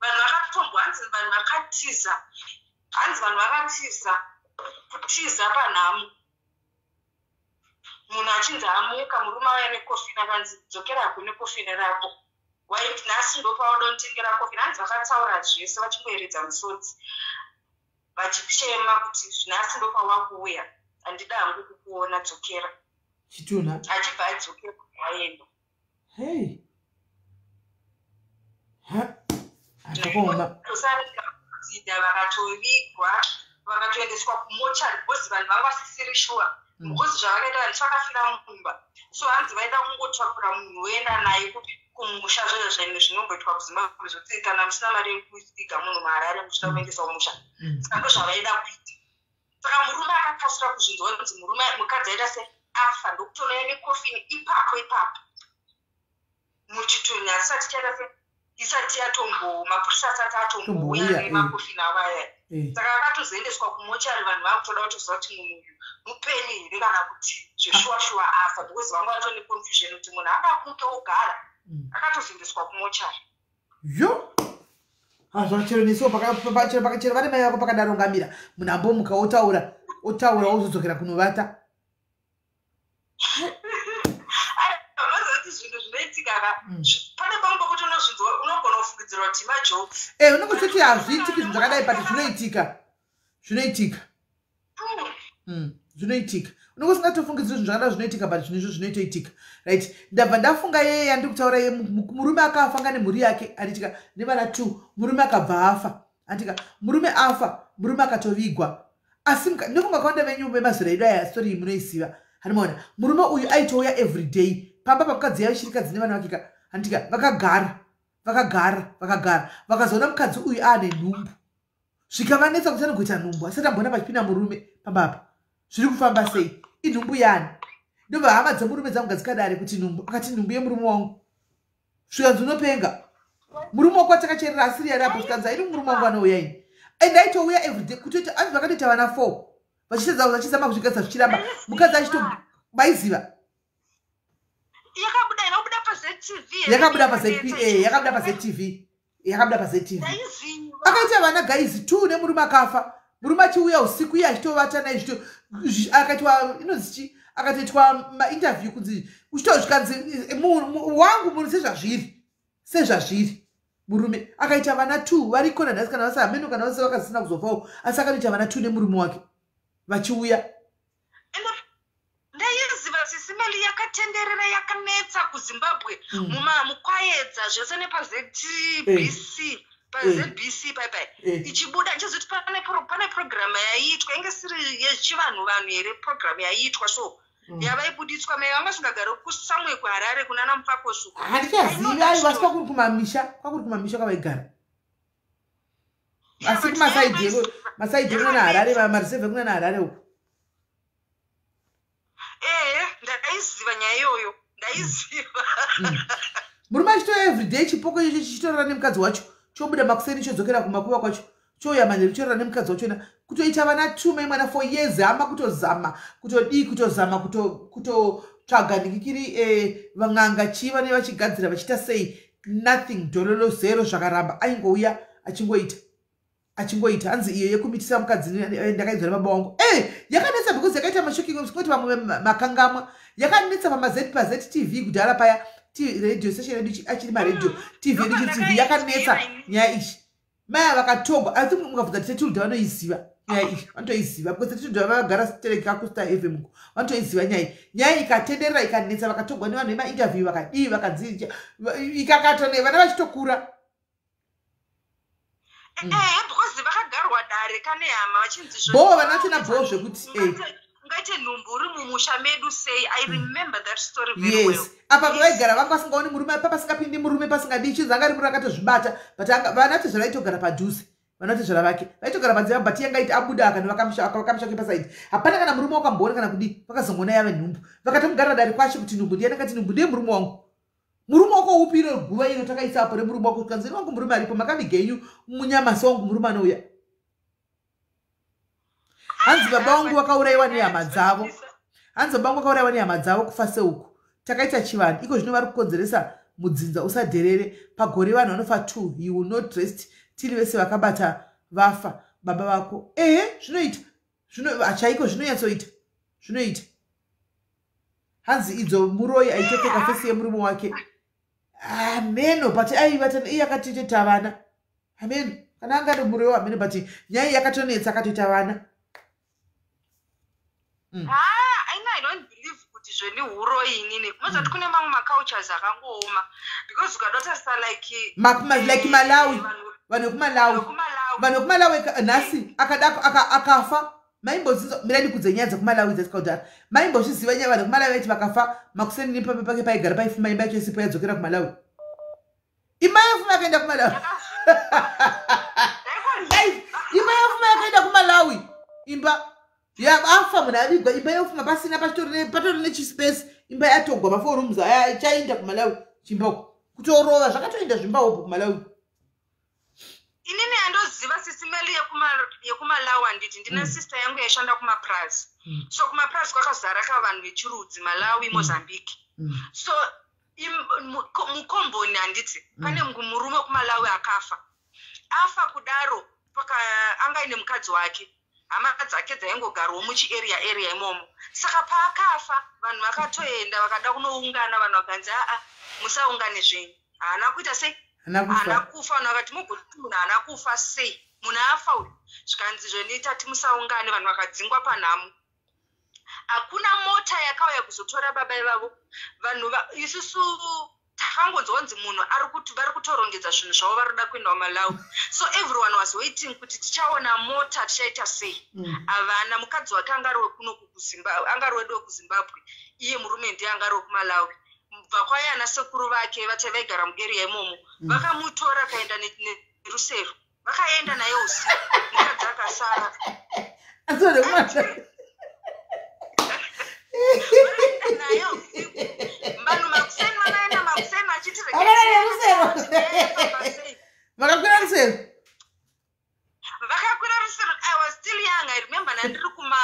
Vanhu vakatombwa hanzi vanhu vakatiza. Hanzi vanhu vakatiza kutiza panhamo. Munhu achinzi amuka murume auya nekofini akanzi dzokera kune kofini rako. Waiti nhasi ndo paudonotengera kofini. Hanzi vakatsaura zvese vachingoeredza musodzi. Vachichema kuti nhasi ndo pawakuuya. Handida hangu kukuona dzokera. Chituna? Achibva adzokera aenda. Hey. Akakoma. Vakatovigwa vakatoendeswa kumochari because vanhu vanga vasisiri shuwa because zvavakaita vanhu vakafira mumba. So hanzi vaida kungotsvakura munhu woenda naye kumusha zvezvo zvainhu zvinomboitwa kuzimbabwe zvoti kana musina mari yekuiga munhu maharare muchida kuendesa kumusha. Saka ndo zvavaida kuita. Saka murume akakasira kuzvinzwa kuti mukadzi aita se afa ndokutonoya nekofini ipapo muchitunya asati chaita se isati mapurisa asati atombouya nemakofini avaya. Saka akatozoendeswa kumochari vanhu vakutoda kutoziva kuti munhu uyu mupenyu here kana kuti zveshuwa afa because vanga vatone confusion kuti munhu angamuke ogara. Akatozoendeswa kumochari. Yo! Chero nesuwo chero vane mai vako pakadaro ngamira munhu ambomuka otaura ozodzokera kunovata. Unozoti zvinhu zvinoitika pane pamwe pokuti unozvinzwa unogona kufungidzira kuti majokes. Unongototi hazviitiki zvinhu zvakadai but zvinoitika. Unongosingatofungidziri zvinhu zvakadai zvinoitika but zvinhu izvo zvinoitoitika. Right? Ndabva ndafunga yeye yandikutaura ye murume akafa anga nemhuri yake anditika nevana 2 murume akabva afa. Antika murume afa murume akatovigwa. Asi ndofunga kwanda venyu vemazera edu aya story munoisiva. Hanimaona murume uyu aitouya every day pamba pakadzi yayo chirikadzi nevana vake antika vakagara vakazoona mukadzi uyu ane nhumbu zvikavanetsa kuti anogoita nhumbu asati ambona pachipinda murume pambapa zviri kufamba sei inhumbu yani ndobva hama dzemurume dzangu gadzikadare kuti nhumbu akati nhumbu yemurume wangu zvikanzi unopenga murume wako atakacherera asiri yari apo zvikanzi aidi murume wangu anouya ini and aitouya everyday kutoti anzi vakatoita vana 4 vachizama kuzvigadza zvichiramba mukadzi achitombaiziva yakabuda paZTV akaita vana gaizi 2 nemurume akafa murume achiuya usiku iye achitovata naye akaitwa inozichi akatoitwa mainterview kunzi uchitozvikanzi wangu munhu sezvazviri murume akaita vana 2 varikona nhasi kana vasa hameno kana vasa vakasina kuzofawo asi akatoita vana 2 nemurume wake vachiuya. Ndaiziva SIS MELLY yakatenderera yakanetsa kuZimbabwe mukwaedza zvese nepaZBC ichibuda chizoti pane programu yaiitwa inge siri yechivanhu here programu yaiitwa so yavaibuditswa mai vanga singagara kusamwe kuHarare kunana Mupakosuku. Handichazivi ai vasi kwakuri kumamisha kwavaigara asi kumasaidhi kunana Harare marisevhe kunana Harare uko. Ndaiziva nyaya iyoyo ndaiziva. Murume achitoya everyday chipoko icho chichitorera nemukadzi wacho chobuda makuseni chodzokera kumakuva kwacho choya manheru chorera nemukadzi wachona kutoita vana 2 maimwana 4 years hama kutozama kutotsvaga ndikikiri vang'anga chiva nevachigadzira vachita sei nothing dololo 0 zvakaramba aingouya achingoita hanzi iyo yekumitisa mukadzi ndakaizwa nebaba wangu yakanetsa because yakaita mashoking kuti vamwe makangamwa yakanetsa paZTV kudhara paya radio station yedu achiri maradio TV yedu TV yakanetsa nyaya ishi maya vakatogwa asi mukabvunza titetuludha vanoiziva nyaya ishi vanotoiziva because titetuludha vakagara stereka kuStar FM uko vanotoiziva nyaya ikatenderera ikanetsa vakatogwa nevanhu vemainterview vakadii vakadzija ikakatone vana vachitokura. Because vakagarwa dare kane hama vachinzi bo vanachena bo zvekuti ungaite nhumbu uri mumusha medu sei. I remember that story very well. Yes. Apa vaigara vanga vasingaoni murume pasingapindi murume pasingadi chizanga ari rakatozvibata but vanati zvavaitogara padhuze vanoti zvavake vaitogara padzimba but yangaiti abuda akamusha pasaidi hapana kana murume wakamboona kana kudi vakazongona yave nhumbu vakatomugara dari kwacho kuti nhumbu ndiye nakati nhumbu ndiye murume wangu murume wako upi iro guva iro takaisapo remurume wako kanzini wangu murume aripo makavigenyu munyamasi wangu murume anouya hanzi baba wangu vakaurayiwa nehama dzavo hanzi baba wangu vakaurayiwa nehama dzavo kufa seuku takaita chivanhu iko zvino vari kukonzeresa mudzinza usadherere pagore vanhu vanofa 2 you will not rest tili vese vakabata vafa baba vako zvinoita chaiko zvinoyatsoita zvinoita hanzi idzo muroyi aitopfeka fesi yemurume wake ameno but aivata iye akatoita vana ameno kana anga ari muroyi ameno but nyaya yakatonetsa akatoita vana I don't believe kuti zveni uroyi inini kunozoti kune mamwe macultures akangooma because ukadotarisa like Malawi vanhu vekumalawi nhasi akafa maimbozviziva mirani kudzenya dzekuMalawi dzesikudhara maimbozviziva nyaya vanhu vekumalawi vaiti vakafa makuseni nepambe pake paigara paifuma imba yacho isipo yadzokera kuMalawi imba yafuma yakaenda kuMalawi imba yafuma yakaenda kuMalawi imba afa munhu avigwa imba yofuma pasina patori nechispace imba yatogwa maforums aya chaenda kuMalawi chimbako kutorova zvakatoenda zvimbawopo kuMalawi inini andoziva SIS MELLY yekumalawi handiti ndine sister yangu yaishanda kumapras so kumapras kwakazara kavanhu vechirudzi Malawi Mozambique so mukomboni handiti pane murume wekumalawi afa kudaro anga ine mukadzi wake hama dzake dzaingogarawo muchiarea imomo saka paakafa vanhu vakatoenda vakada kunoungana vanhu vakanzi musaungane zvenyu haana kuita sei haana kufa vanhu vakati mugoti munhu haana kufa sei munhu afa uyu zvikanzi zveniita timusaungane vanhu vakadzingwa panhamo hakuna mota yakauya kuzotora baba ivavo vanhu isusu takangonzonzi munhu vari kutorongedza zvinhu zvavo vari kuda kuenda kuMalawi so everyone was waiting kuti tichaona mota tichaita sei havana mukadzi wake anga ari wedu wekuzimbabwe iye murume ndiye anga ari wekuMalawi bva kwaya ana sekuru vake vati vaigara mugeria imomo vakamutora akaenda nerusero vakaenda naye usiku mukadzi akasara naye usiku vanhu makuseni vanaenda makuseni vakakwira rusero I was still young I remember ndandiri kuma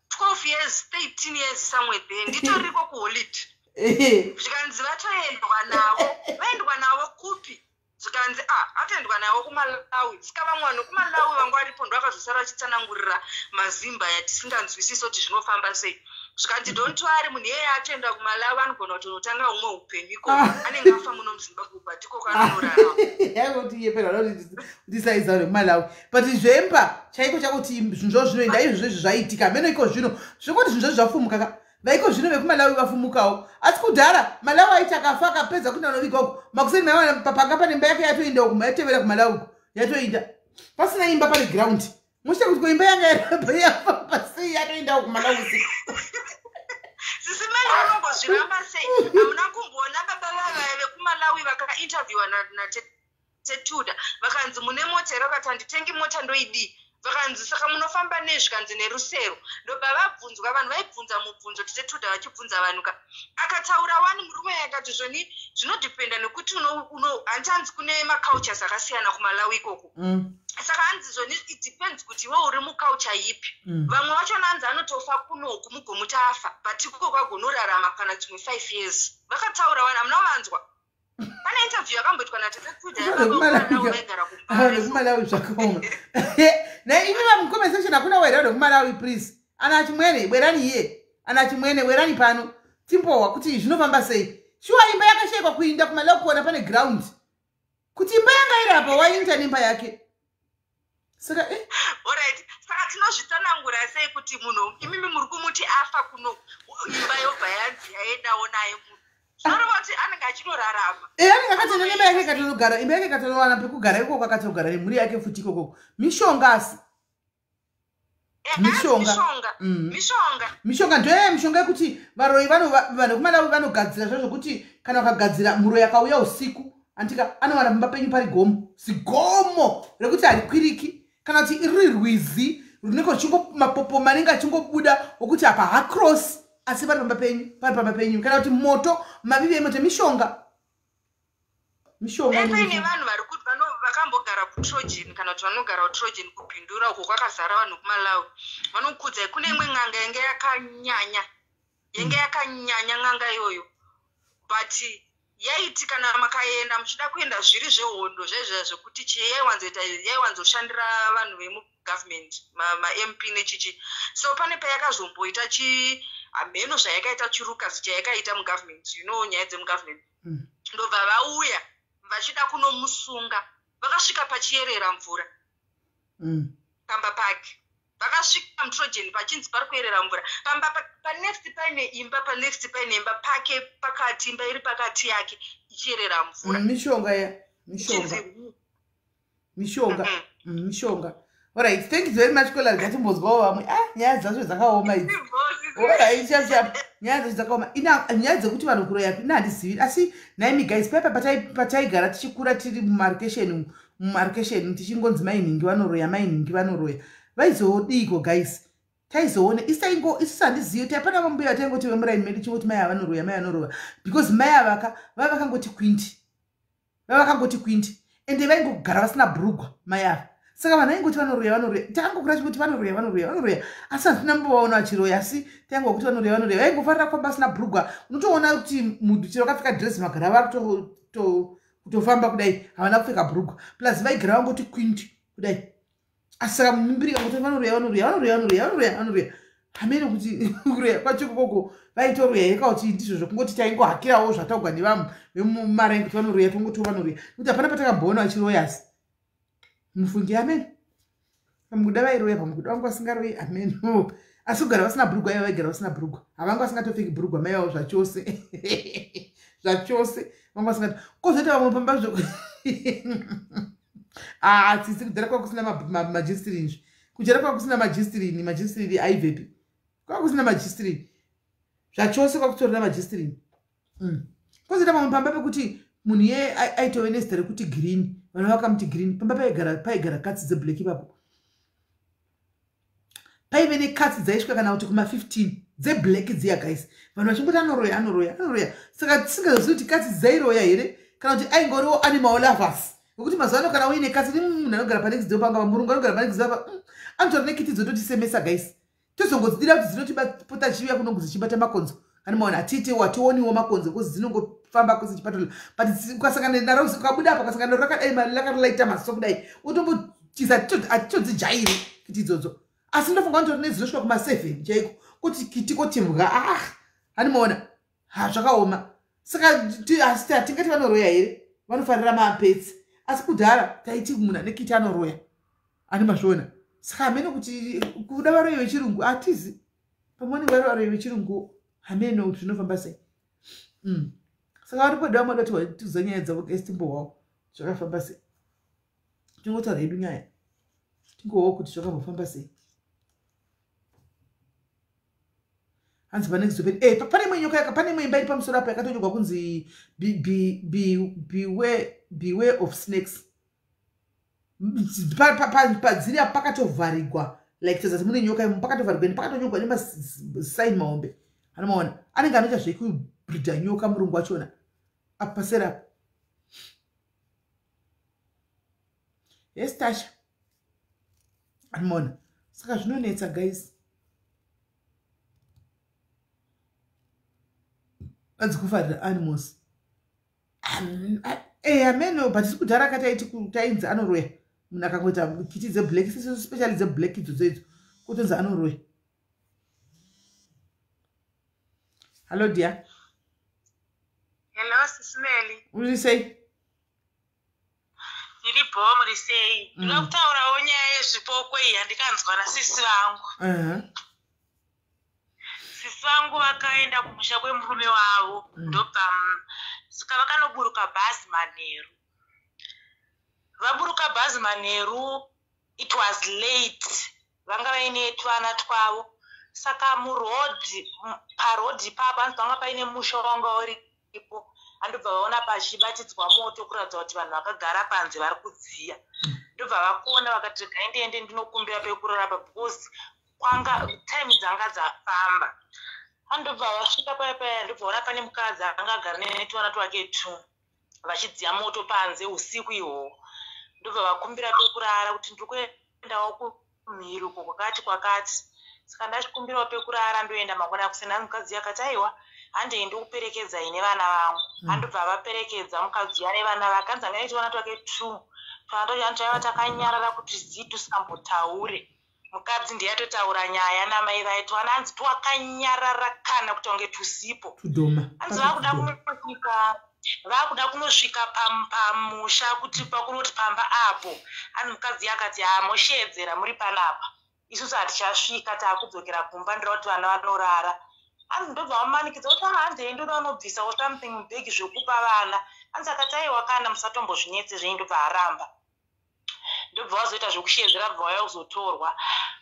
12 years 13 years somewhere there nditoriko kuholide zvikanzi vatoendwa navo kupi zvikanzi atoendwa navo kuMalawi saka vamwe vanhu kuMalawi vangu varipo ndo vakazosara vachitsanangurira mazimba yatisinganzwisisi kuti zvinofamba sei zvikanzi don't worry munhu iyeye atoenda kuMalawi anogona kutonotanga umwe upenyu iko anenge afa muno muZimbabwe but iko kanonorarama yaikuti iye pera ndisaiza kuMalawi but zvemba chaiko chakuti zvinhu zvinoenda izvo zvaitika meno iko zvino zvekuti zvinhu zvafumuka vaiko zvino vekuMalawi vafumukawo asi kudhara Malawi aiti akafa akapedza kuti anovigwako makuseni maona panga pane imba yake yatevera kuMalawi yatoinda pasina imba pane ground muchita kuti koimba yanga yafa pasei yatoindawo kuMalawi usiku SIS MELLY unongozviramba sei hamuna kumboona baba vava vekuMalawi vakainterviewa naTetuda vakanzi mune mota here vakati handitengi mota ndoidii vakanzi saka munofamba nezvikanzi nerusero ndobva vabvunzwa vanhu vaibvunza mubvunzo TeTuda vachibvunza vanhu akataura wani murume akati zvoni zvinodhipenda nekuti handianzi kune macultures akasiyana kuMalawi ikoko saka hanzi zvoni it depends kuti iwe uri muculture ipi vamwe vacho nanzi anotofa kunoku mugomuti afa but ikoko kwagonorarama kana dzimwe 5 years vakataura wani hamuna vanzwa pane interview yakamboitwa naTeTuda yavaigara kuMalawi zvakaoma naini vamuconversation hakuna wairado kuMalawi please ana chimwene bwerani iye ana chimwene werani pano timbowa kuti zvinofamba sei shuwa imba yakashekwa kuinda kuMalawi kuona pane ground kuti imba yanga iri apa wainda nemba yake saka alright saka tinozvitsanangura sei kuti munhu imimi muri kumuti afa kuno imba yobva yanzi yaendawo naye munhu zvoroti anenge achinorarama anenge akatenda nemba yake katonogara imba yake katanowana pekugara ikoko akatogara nemhuri yake futi ikoko mishonga asi mishonga ndoye mishonga yekuti varoi vanokumalawi vanogadzira zvazvokuti kana vakagadzira muroi akauya usiku andika anowana pamba penyu pari gomo zigomo rekuti harikwiriki kana kuti iri rwizi runenge mapopo manenge achingobuda wokuti apa hacross asi pari pamba penyu kana kuti moto mavivi emoto mishonga paine vanhu vakambogara kutrojan kana kuti vanogara kutrojan kupindura uko kwakazara vanhu kumalawi vanokudzai kune imwe n'anga yange yakanyanya n'anga iyoyo but yaiti kana makaenda muchida kuenda zviri zvehondo zvezvizva zvekuti yaiwanzoshandira vanhu vemugovernment mamp nechichi so pane payakazomboita hameno zvayakaita chirukasi chayakaita mugovernment nyaya dzemugovernment ndobva vauya vachida kunomusunga vakasvika pachiyerera mvura pamba pake vakasvika mutrojan pachinzi pari kuyerera mvura pamba panext paine imba pake pakati imba iri pakati yake ichiyerera mvura mishonga alright thank you very much kola ngatimbozwawo vamwe nyaya dzacho dzakaoma idzi alright nyaya dzacho dzakaoma nyaya dzekuti vanhu kuroya ina handizivi asi naimi guys paipa pataigara tichikura tiri mumarcation tichingonzi mainhingi vanoroya vaizodiko guys taizoone isusu handizivi kuti hapana mambuya taingoti vemuraini medu chingoti mai vanoroya because mai avaka vakangoti kwindi ende vaingogara vasina bhurugwa mai ava saka vanhu vaingoti vanoroya takangokura chikuti vanoroya asi hatina mbovaona vachiroya asi taingokuti vanoroya vaingofarira kufamba vasina bhurugwa unotoona kuti munhu chero vakapfeka dresi magara vari kutofamba kudai havana kupfeka bhurugwa plus vaigara vangoti kwindi kudai asi saka mumimbirika kuti vanoroya hamene kuti kuroya kwacho koko vaitoroya yakauti ndizvo zvokungoti taingohakirawo zvataugwa nevamwe vemumarai kuti vanoroya tongoti vanoroya kuti hapana patakamboona vachiroya asi mufungi ameni pamukuda vairoya pamukuda vangu vasingaroyi ameni asi kugara vasina bhurugwa ivo vaigara vasina bhurugwa havangu vasingatopfeki bhurugwa mai vavo zvachose vangu vasingati kozoita vamwe pamba tsisi kujara kwanga kusina majistirini kujara kwanga kusina majistirini aibvepi kwanga kusina majistirini zvachose kwakutorina majistirini kozoita vamwe pamba pekuti munhu iye aitove nezita rekuti girini vanhu vakamuti girini pamba paigara katsi dzeblack ipapo paive nekatsi dzaisvika kana kuti kuma15 dzeblack dziya guys vanhu vachingoti anoroya saka tisingazozivi kuti katsi dzairoya here kana kuti aingoriwo animal lovers nokuti mazuva ano kana uine katsi munhu anogara panext door panga murungu anogara panext door anotori nekiti dzototisemesa guys tozongodzidira kuti dzinotipota chiuya kunongo dzichibata makonzo animaona atite wationiwo makonzo kozi dzinongofamba kozi chipatola but ukasangana naro ukabuda apa ukasangana naro rakadai lakarilaita maso kudai utombotiza atichodzijairi kiti idzodzo asi ndofunga notori nedzinosvika kuma7 chaiko kuti kitikotimwa animaona zvakaoma saka asi hatingati vanoroya here vanofanira mapetsi asi kudhara taiti munhu anekiti anoroya ani mazviona saka hamene kuti kuda varoyi vechirungu hatizi pamwe varoyi vechirungu hamene zvinofamba sei saka vari poda vamwe dati tiuza nyaya dzavo esitimbohwawo zvakafamba sei tingotaura hedu nyaya tingohwawo kuti zvakambofamba sei hanzi pane kuzopeni pane imwe nyoka pane imwe imba iri pamusoro apo yakatonyorwa kunzi beware of snakes padziri apo pakatovharigwa like tazati mune nyoka imo pakatovharigwa pakatonyorwa nemasaini mahombe anomaona anenge anoita zvekubridha nyoka murungu wachona apa pasera apo yes tasha anomaona saka zvinonetsa guys adzikufarira animals ameno but sikudhara katainzi anoroya munhu akangoita kiti dzeblack especially dzeblack idzodzo idzo kutonzi anoroya hallo dear hello sis Melly uri sei ndiripo muri sei ndinoda kutaurawo nyaya yezvipoko iyi handikanzwa nasisi vangu sisi vangu vakaenda kumusha kwemurume wavo ndobva saka vakanoburuka bhazi manheru vaburuka bhazi manheru it was late vanga vaine twana twavo. Saka murodhi parodhi papa vanga paine musha wanga uripo. Andobva vaona pachibatidzwa moto kuratidza kuti vanhu vakagara panze vari kudziya. Ndobva vakuona vakati gaindiende ndinokumbira pekurara because kwanga time dzanga dzafamba. Andobva vasvika paya ndobva vaona pane mukadzi anga agara netwana twake 2 vachidziya moto panze usiku ihwo. Ndobva vakumbira pekurara kuti ndiri kuendawo kumhiri uko kwakati. Saka ndachikumbirawo pekurara ndoenda mangwana kusina mukadzi akati aiwa handendi kuperekedza ine vana vangu. Andobva vaperekedza mukadzi ane vana vake anzi anga netwana twake 2 taiva takanyarara kuti tisambotaure. Mukadzi ndiye atotaura nyaya namai vaiti vana anzi twakanyarara kana kuti wange tusipo. Anzi vakuda kunosvika pamusha kuti pakunoti pamba apo. Anzi mukadzi akati moshedzera muri panapa. Isusu hatichasvika taakudzokera kumba ndira kuti vana vanorara. Anzi ndobva vamanikidza kuti handendi unobvisawo something mubhegi zvekupa vana. Anzi akati aiwa kana musatombozvinetse zveindobva aramba. Ndobva vazoita zvokushedzera bva vauya kuzotorwa.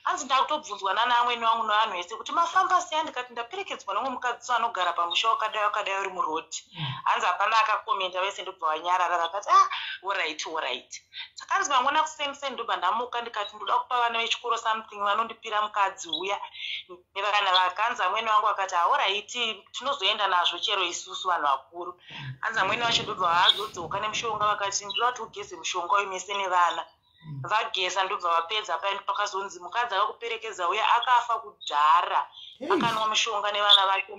Anzi ndakutobvunzwa naamweni wangu nevanhu vese kuti mafamba sei. Ndikati ndaperekedzwa nomwe mukadzi anogara pamusha wakadai uri murodhi. Anzi hapana akakomenta vese ndobva vanyarara vakati alright. Saka anzi mangwana kuseni ndobva ndamuka ndikati ndoda kupa vana vechikoro something vanondipira mukadzi uya nevana vake. Anzi amweni wangu akati alright tinozoenda nazvo chero isusu vanhu vakuru. Anzi amweni vacho ndobva vazodzoka nemushonga vakati ndoda kuti ugeze mushonga uyu mese nevana. Vageza ndobva vapedza paini pakazonzi mukadzi akakuperekedza uya akafa kudhara. Akanwa mushonga nevana vake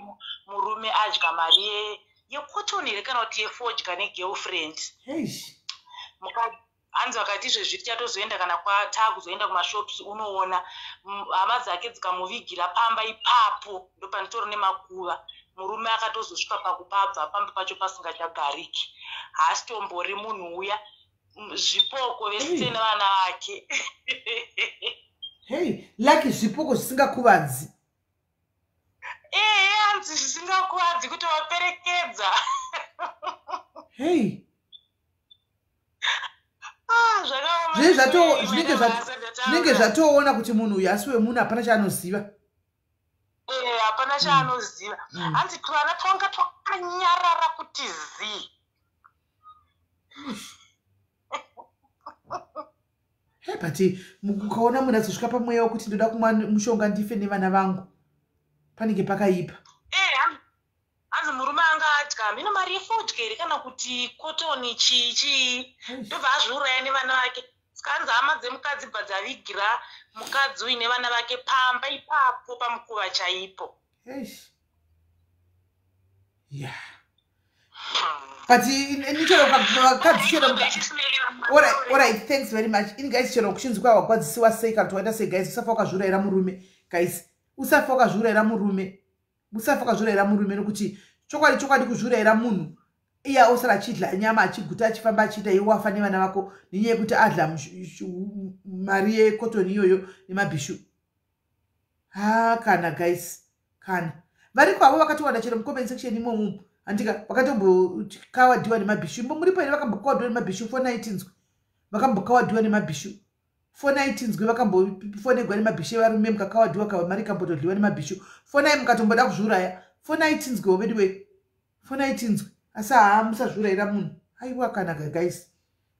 murume adya mari yekotoni here kana kuti yefodya negirlfriend. Hanzi vakati izvezvi tichatozoenda kana kwatakuzoenda kumashops unoona hama dzake dzikamuvigira pamba ipapo ndopanitori nemakuva. Murume akatozosvika pakupabva pamba pacho pasingachagariki. Haasitombori munhu uya zvipoko vese nevana vake. Like zvipoko zvisingakuvadzi. Hanzi zvisingakuvadzi kuti waperekedza. Zvinenge zvatoona kuti munhu uyu asi wemunhu hapana chaanoziva. Hapana chaanoziva. Hanzi twana twanga twakanyarara kuti zii. But ukaona munhu azosvika pamweya wekuti ndoda kumwa mushonga ndife nevana vangu panenge pakaipa. Hanzi murume anga adya mino mari yefodya here kana kuti kotoni chii ndobva azviuraya nevana vake. Saka hanzi hama dzemukadzi bva dzavigira mukadzi uyu nevana vake pamba ipapo pamukuva chaipo. But alright, thanks very much. In guys, chero kushinzi kwa wakwadzisiwa sei kana toenda sei guys, usafa wakazvurayira murume guys, usafa wakazvurayira murume, usafa wakazvurayira murume nokuti chokwadi kuzvurayira munhu iya osara achidla nyama achiguta achifamba achiita iwe wafa nevana vako nenyaya yekuti adla mari yekotoni iyoyo nemabhishu. Kana guys, kana vari kwavo vakatiwanda chero mucomment section imomo andika vakatombokawadhiwa nemabhishu. Muri paine vakambokawadhiwa nemabhishu 419 nzwi vakambokawadhiwa nemabhishu 419 nzwi vakambofonegwa nemabhishu evarume mukakawadhiwa kava mari kambotodliwa nemabhishu 49 mukatomboda kuzvuraya 419 nzwi wovediwe 419 nzwi asi musazvurayira munhu. Aiwa kana guys,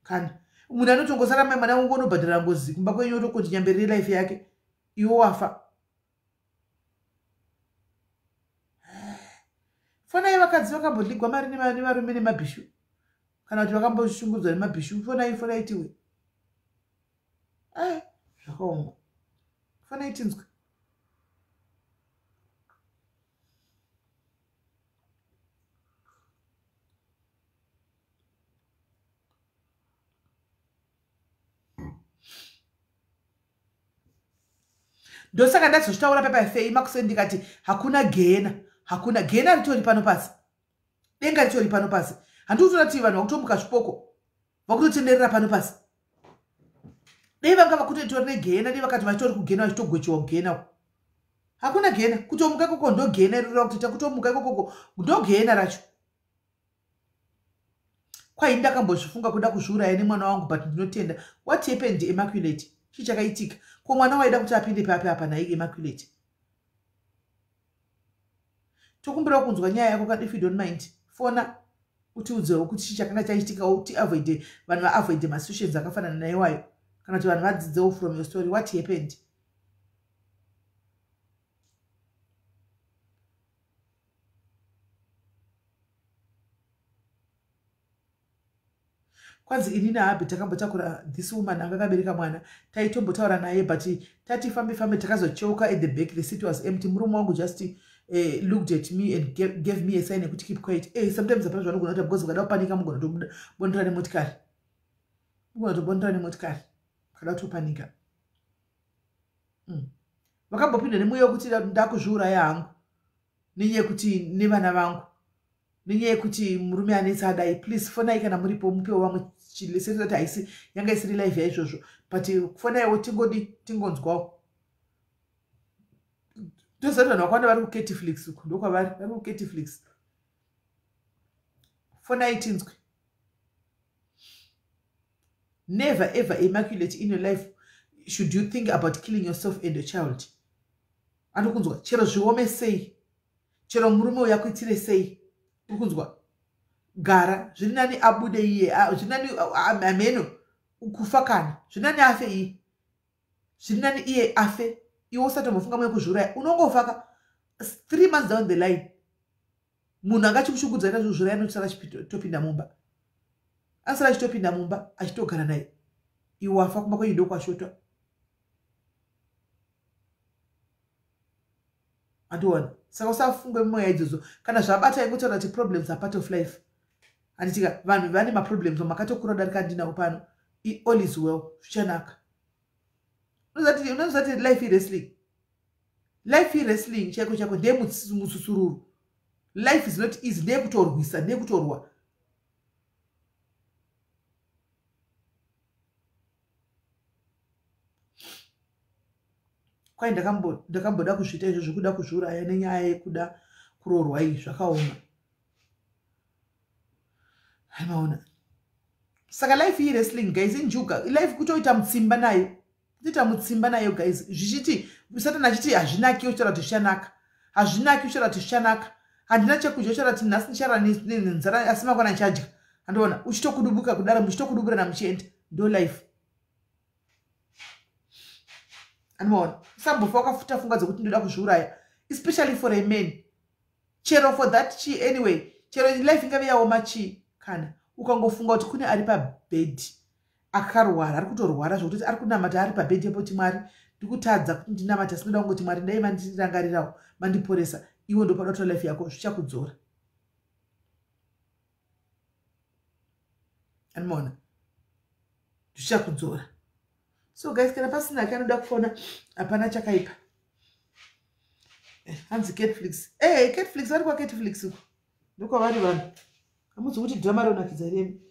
kana munhu anotongosara mai mwana wangu unobhadhara ngozi kumba kwenyu otokoti nyamberere life yake iwo wafa. Fonai vakadzi vakambodligwa mari nevarume nemabhishu kana kuti vakamboshungudzwa nemabhishu. Fonai tiwe zvakaoma. Fonai tinzwe. Ndosaka ndazozvitaura pepaFei makuseni ndikati hakuna gena ritori pano pasi, denga ritori pano pasi. Handikutoona kuti vanhu vakutomuka zvipoko vakutotenderera pano pasi. Dei vanga vakutotori negena, dei vakati vachitori kugena vachitogwechiwa kugena. Hakuna gena, kutomuka ikoko ndogena irora kuti takutomuka ikoko ndogena racho. Kwai ndakambozvifunga kuda kuzviuraya nemwana wangu but ndinotenda. What happened Immaculate? Chichakaitika. ko mwana waida kuti apinde papi apa naye Immaculate. Tokumbira kunzwa nyaya yako kana if you don't mind fona kuti udzewo kuti chakanga chaitika kuti avoid vanhu avoid ma situations akafanana naye wayo kana kuti vanhu vadzidzewo from your story what happened. Kwanzi inini habi takambotakura this woman akakabereka mwana taitombotaura naye but tati fambe takazochoka at the back the seat was empty. Murume wangu just looked at me and gave me a sign to keep quiet. Sometimes apana zvanogona kuti because ukada kupanika mugona tobondera nemotikari. Mugona tobondera nemotikari. Kada kutopanika. Vakambopinda nemuyo kuti ndakuzviuraya hangu. Nenyaya kuti nevana vangu. Nenyaya kuti murume anetsa adai please fonai kana muripo mupewo vamwe chilesero kuti haisi yanga isiri live yaizvozvo but fonaiwo tingonzwawo. Ndozati vanhu vakawanda vari kuCatiflix uku ndokwavari vari kuCatiflix. Fonai tinzwe. Never ever Immaculate in your life should you think about killing yourself and your child. Anokunzwa chero zviome sei chero murume uyakuitire sei ukunzwa gara zviri nani abude iye zviri nani ameno ukufa kana zviri nani afe iye zviri nani iye afe iwe usatombofunga mwe kuzviuraya unongofaka 3 months down the line munhu angachikushugudza ita zvozviuraya anotsara achitopinda mumba asara achitopinda mumba achitogara naye iwe wafa kumba kwenyundo kwashotwa. Andiona saka usafunge mmoya idzodzo kana zvabata ingutaura kuti problems are part of life. Anditika vanhu vane ma problems makatokura darika ndinawo pano all is well zvichanaka. Unozati life wrestling chako ndiye mususururu. Life is not easy ndiye kutorwisa ndiye kutorwa. Kwai ndakamboda kuzvita izvozvo kuda kuzviuraya nenyaya yekuda kurorwa iyi zvakaoma. Haimaona. Saka life iyi wrestling guys injuka. Life kutoita mutsimba nayo. Kutoita mutsimba nayo guys. Zvichiti Satani achiti hazvinaki uchara kuti zvishanaka. Hazvinaki uchara kuti zvishanaka. Handina chekudya uchara kuti nhasi ndichara nenzara asi makwana ndichadya. Andiona uchitokudubuka kudara muchitokuduburana muchienda. Ndo life. Andiona sambofa wakafuta funga dzokuti ndoda kuzviuraya especially for a man. Chero for that chi anyway. Chero life ingave yaoma chi kana ukangofunga kuti kune ari pabed akarwara ari kutorwara zvokuti ari kunamata ari pabed yepo kuti Mwari ndikutadza kuti ndinamata sinoda kungoti Mwari ndai mandirangarirawo mandiporesa iwe ndopada kutora life yako zvichakudzora. Andiona zvichakudzora. So guys kana pasina kanoda kufona hapana chakaipa. Hanzi Catflix. Catflix vari kwa Catflix uko. Ndiko vari vanhu. Amudzi kuti drama ronakidza remi.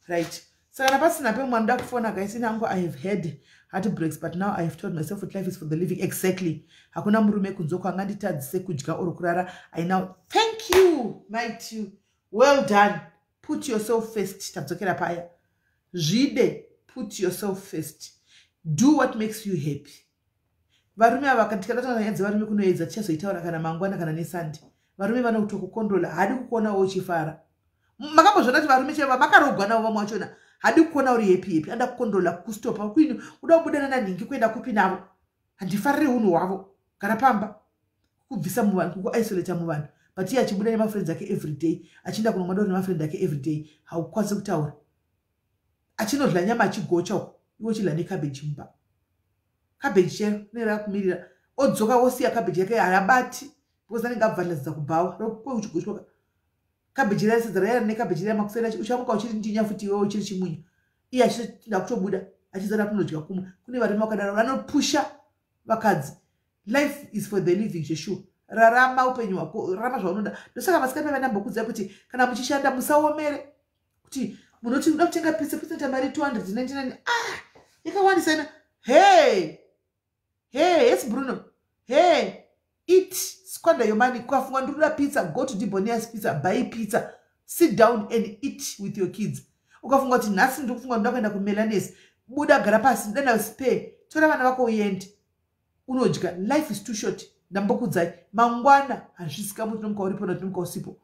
Right. Saka napasina pe mwanda kufona guys inango I have had heartbreaks but now I have told myself that life is for the living. Exactly. Hakuna murume kunzoko anganditadzise kudya oro kurara. I now thank you mighty. Well done. Put yourself first. Tadzokera paya. Zvide. Put yourself first. Do what makes you happy. Varume ava katika nyadzi varume kunoedza tichazoitaura kana mangwana kana nesandi. Varume vana kutokukontrola hadi kukuona uchifara. Makambozvona kuti varume cheva makarogwa navo vamwe vachona hadi kukuona uri happy anda kukontrola kustopa kwini uda kubudana naningi kuenda kupi navo. Handifariri unhu hwavo kana pamba kubvisa muvanhu kuisolate muvanhu but iye achibuda nemafriends ake every day achinda kunomwa doro nemafriends ake every day haukwanisi kutaura. Achinodla nyama achigocha uko iwo chidla nekabeji mumba. Cabbage chero nera kumirira odzoka wosiya cabbage yake hayabati because anenge abvadladza kubhawa roko uchigochwa cabbage rese dzara nekabeji rema kusena uchamuka uchiri ndinya futi iwe uchiri chimunyu iye achida kutobuda achizara kunodya kumwe kune varume vakadaro vanopusha vakadzi. Life is for the living sheshu. Rarama upenyu hwako rarama zvaunoda. Ndosaka vasikana vanambokudzai kuti kana muchishanda musaomere kuti munoti unoda kutenga pizza mari 299 yakawandisa ina. Hey yes Bruno, hey eat squander your money. Kwafunga ndikuda pizza, go to Dibonia's Pizza, buy pizza, sit down and eat with your kids. Ukafunga kuti nhasi ndikufunga ndoda kuenda kuMelanes, buda gara pasi ndenda spare tora vana vako uende unodya. Life is too short. Ndambokudzai mangwana hazvisika muti nomuka uripo nomuka usipo.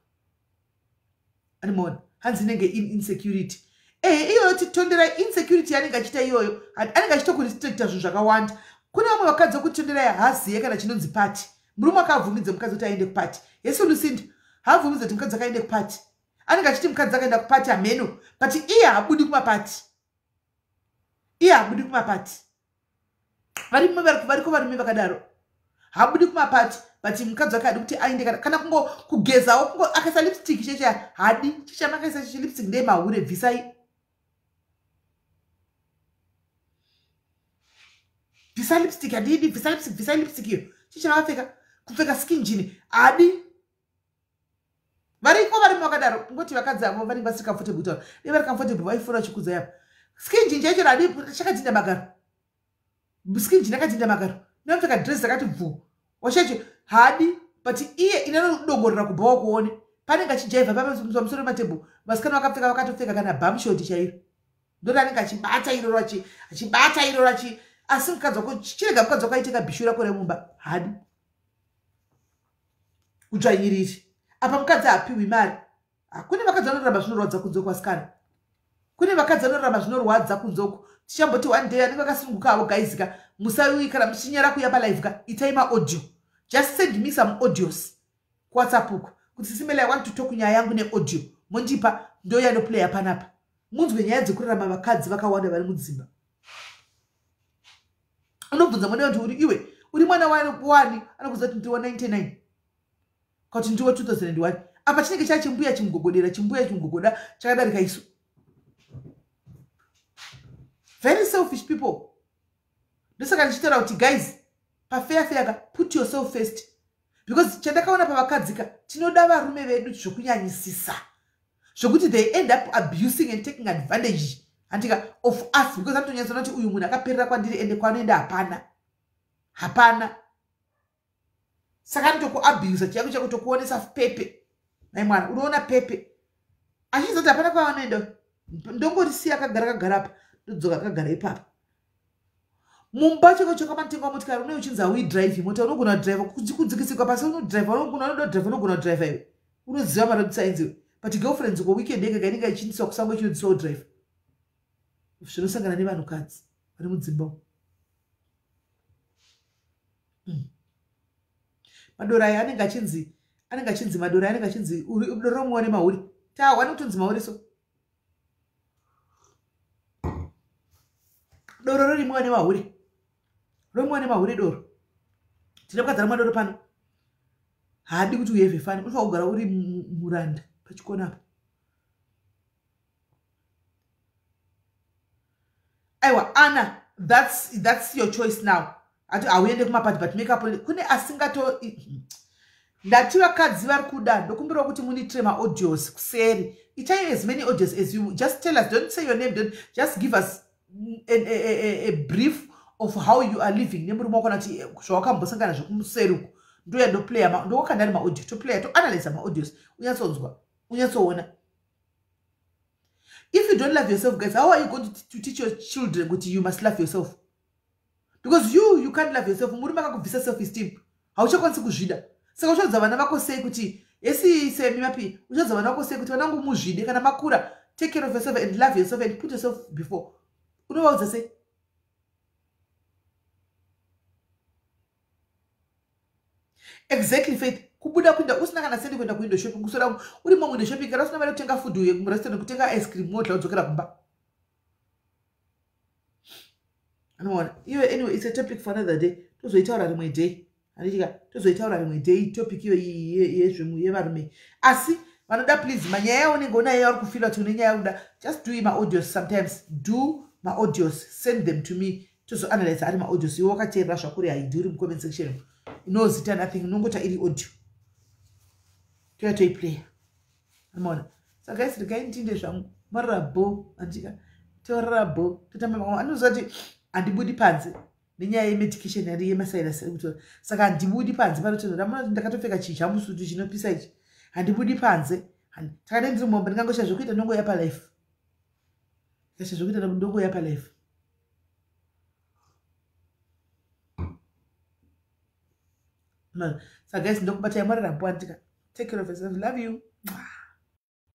Animona hanzi nenge insecurity. Iyoyo titondera insecurity yanenge achita iyoyo anenge achitokurestricta zvinhu zvakawanda. Kune vamwe vakadzi vokutondera haziye kana chinonzi pati. Murume akavhumidza mukadzi kuti aende kupati. Yesu Lucinda haavhumidza kuti mukadzi akaende kupati. Anenge achiti mukadzi akaenda kupati ameno, but iye haabudi kumapati. Iye haabudi kumapati. Variko varume vakadaro. Haabudi kumapati, but mukadzi akadi kuti aende kana kungo kugezawo kungo akaisa lipstick checha hadi chicha makaisa lipstick ndeye mahure bvisai. Bvisa lipstick hadidi, bvisa lipstick iyo. Chicha vakapfeka kupfeka skin jean hadi. Variko varume vakadaro ngoti vakadzi avo vanenge vasiri comfortable kutaura. Vari comfortable vaifura chikudza yapo. Skin jean chaicho hadi chakadzinda magaro. Skin jean akadzinda magaro. Nopfeka dress zakati bvu. Washacho hadi but iye inodongorera kubva kuone. Panenge achijaiva pamusoro matebho. Vasikana vakapfeka vakatopfeka kana bum short chairo. Ndoti anenge achibata iro rachi asi mukadzi wako chirega mukadzi wakaiteka bhishu rako remumba hadi. Utsvanyiriri. Apa mukadzi hapiwi mari. Kune vakadzi vanoramba zvinorwadza kunze kwasikana. Kune vakadzi vanoramba zvinorwadza kunzoko. Tichamboti one day anenge akasunguka avo gaizika. Musawi kana muchinyara kuya palive ka itai audio. Just send me some audios. WhatsApp uko. Kuti simela I want to talk nyaya yangu ne audio. Mondipa ndo ya no player panapa. Munzwe nyaya dzikuramba vakadzi vakawanda vari mudzimba. Unobvunza mwana wangu uri iwe uri mwana wani anokuza kuti ndiwa 99. Kuti ndiwa 2001. Apa chinenge chachimbuya chimgogoda chakadarika isu. Very selfish people. Ndosaka ndichitaura kuti guys, fair put yourself first. Because chandakaona pavakadzika tinoda varume vedu zvokunyanyisisa. Zvokuti they end up abusing and taking advantage of us because anotonyadzona kuti uyu munhu akaperera kwandiri ende kwanoenda hapana. Saka anotokuabuse chiyako chakutokuonesa pepe. Nai mwana unoona pepe. Achizoti hapana kwavanoenda. Ndongorisiya akagara apa. Ndodzoka akagara ipapo. Mumba chako chakamatenga motikari une uchinza we drive mota unogona drive kudzikisikwa pasi unodrive unogona drive iwe. Unoziva road signs iwe. But girlfriends go weekend yega inenge ichindiswa kusango ichiudzisa drive. Zvinosangana nevanhukadzi vari mudzimba. Madora aya anenge achinzi madora anenge achinzi doro muone mauri. Wani kutonzi mauri so. Doro rori muone mauri. Romwane mahure doro. Tinokadzara madoro pano. Hadi kuti uyeve fani. Unofa kugara uri muranda pachikona apa. Aiwa Anna, that's your choice now. Ati auende kumapati but make up kune asingato ndati vakadzi vari kuda ndokumbira kuti munitire audios kuseri. Itai as many audios as you just tell us. Don't say your name. Don't just give us a brief of how you are living. Nemuri mwakona ti zvawakambosangana zvekumuseri ndo ya do player ndo wakandani audio to player to analyze audios unyatsonzwa unyatsoona. If you don't love yourself guys, how are you going to teach your children that you must love yourself? Because you can't love yourself. Murume akakubvisa self esteem hauchakwanisi kuzvida. Saka uchaudza vana vako sei kuti esi semi mapi uchaudza vana vako sei kuti vanangu muzvide kana makura. Take care of yourself and love yourself and put yourself before. Unovaudza sei? Exactly Faith. Kubuda kuenda usina kana sendi kuenda kuindo shopping kusora uri mwa muindo shopping kana usina mari kutenga food ye mu restaurant kutenga ice cream motla udzokera kumba. Anoona anyway it's a topic for another day. Tozoitaura rimwe day. Anditika tozoitaura rimwe day topic iyo yezvemu yevarume. Asi vanoda please manyaya yawo nengona yawo kufila kuti unenyaya yakuda just do my audios sometimes. Do my audios, send them to me. Tozo analyze ari my audios. Iwo wakateerera zvakuri haidhuri mu comment section. Inozita nothing nongota iri audio. Toyatoiplaya. Amona. Saka guys ndikaitinde zvangu marabo andika torabo totamba mama anozati andibudi panze nenyaya yemedication yari yemasayirasi ekutora. Saka andibudi panze panotonda ramona ndakatopfeka chichamusutu chinopisa ichi. Andibudi panze. Takade ndiri momba ndingangosha zvokuita ndongo yapa life. Kasha zvokuita ndongo yapa life. So guys, ndokubatai mwari rambo andika. Take care of yourself. Love you.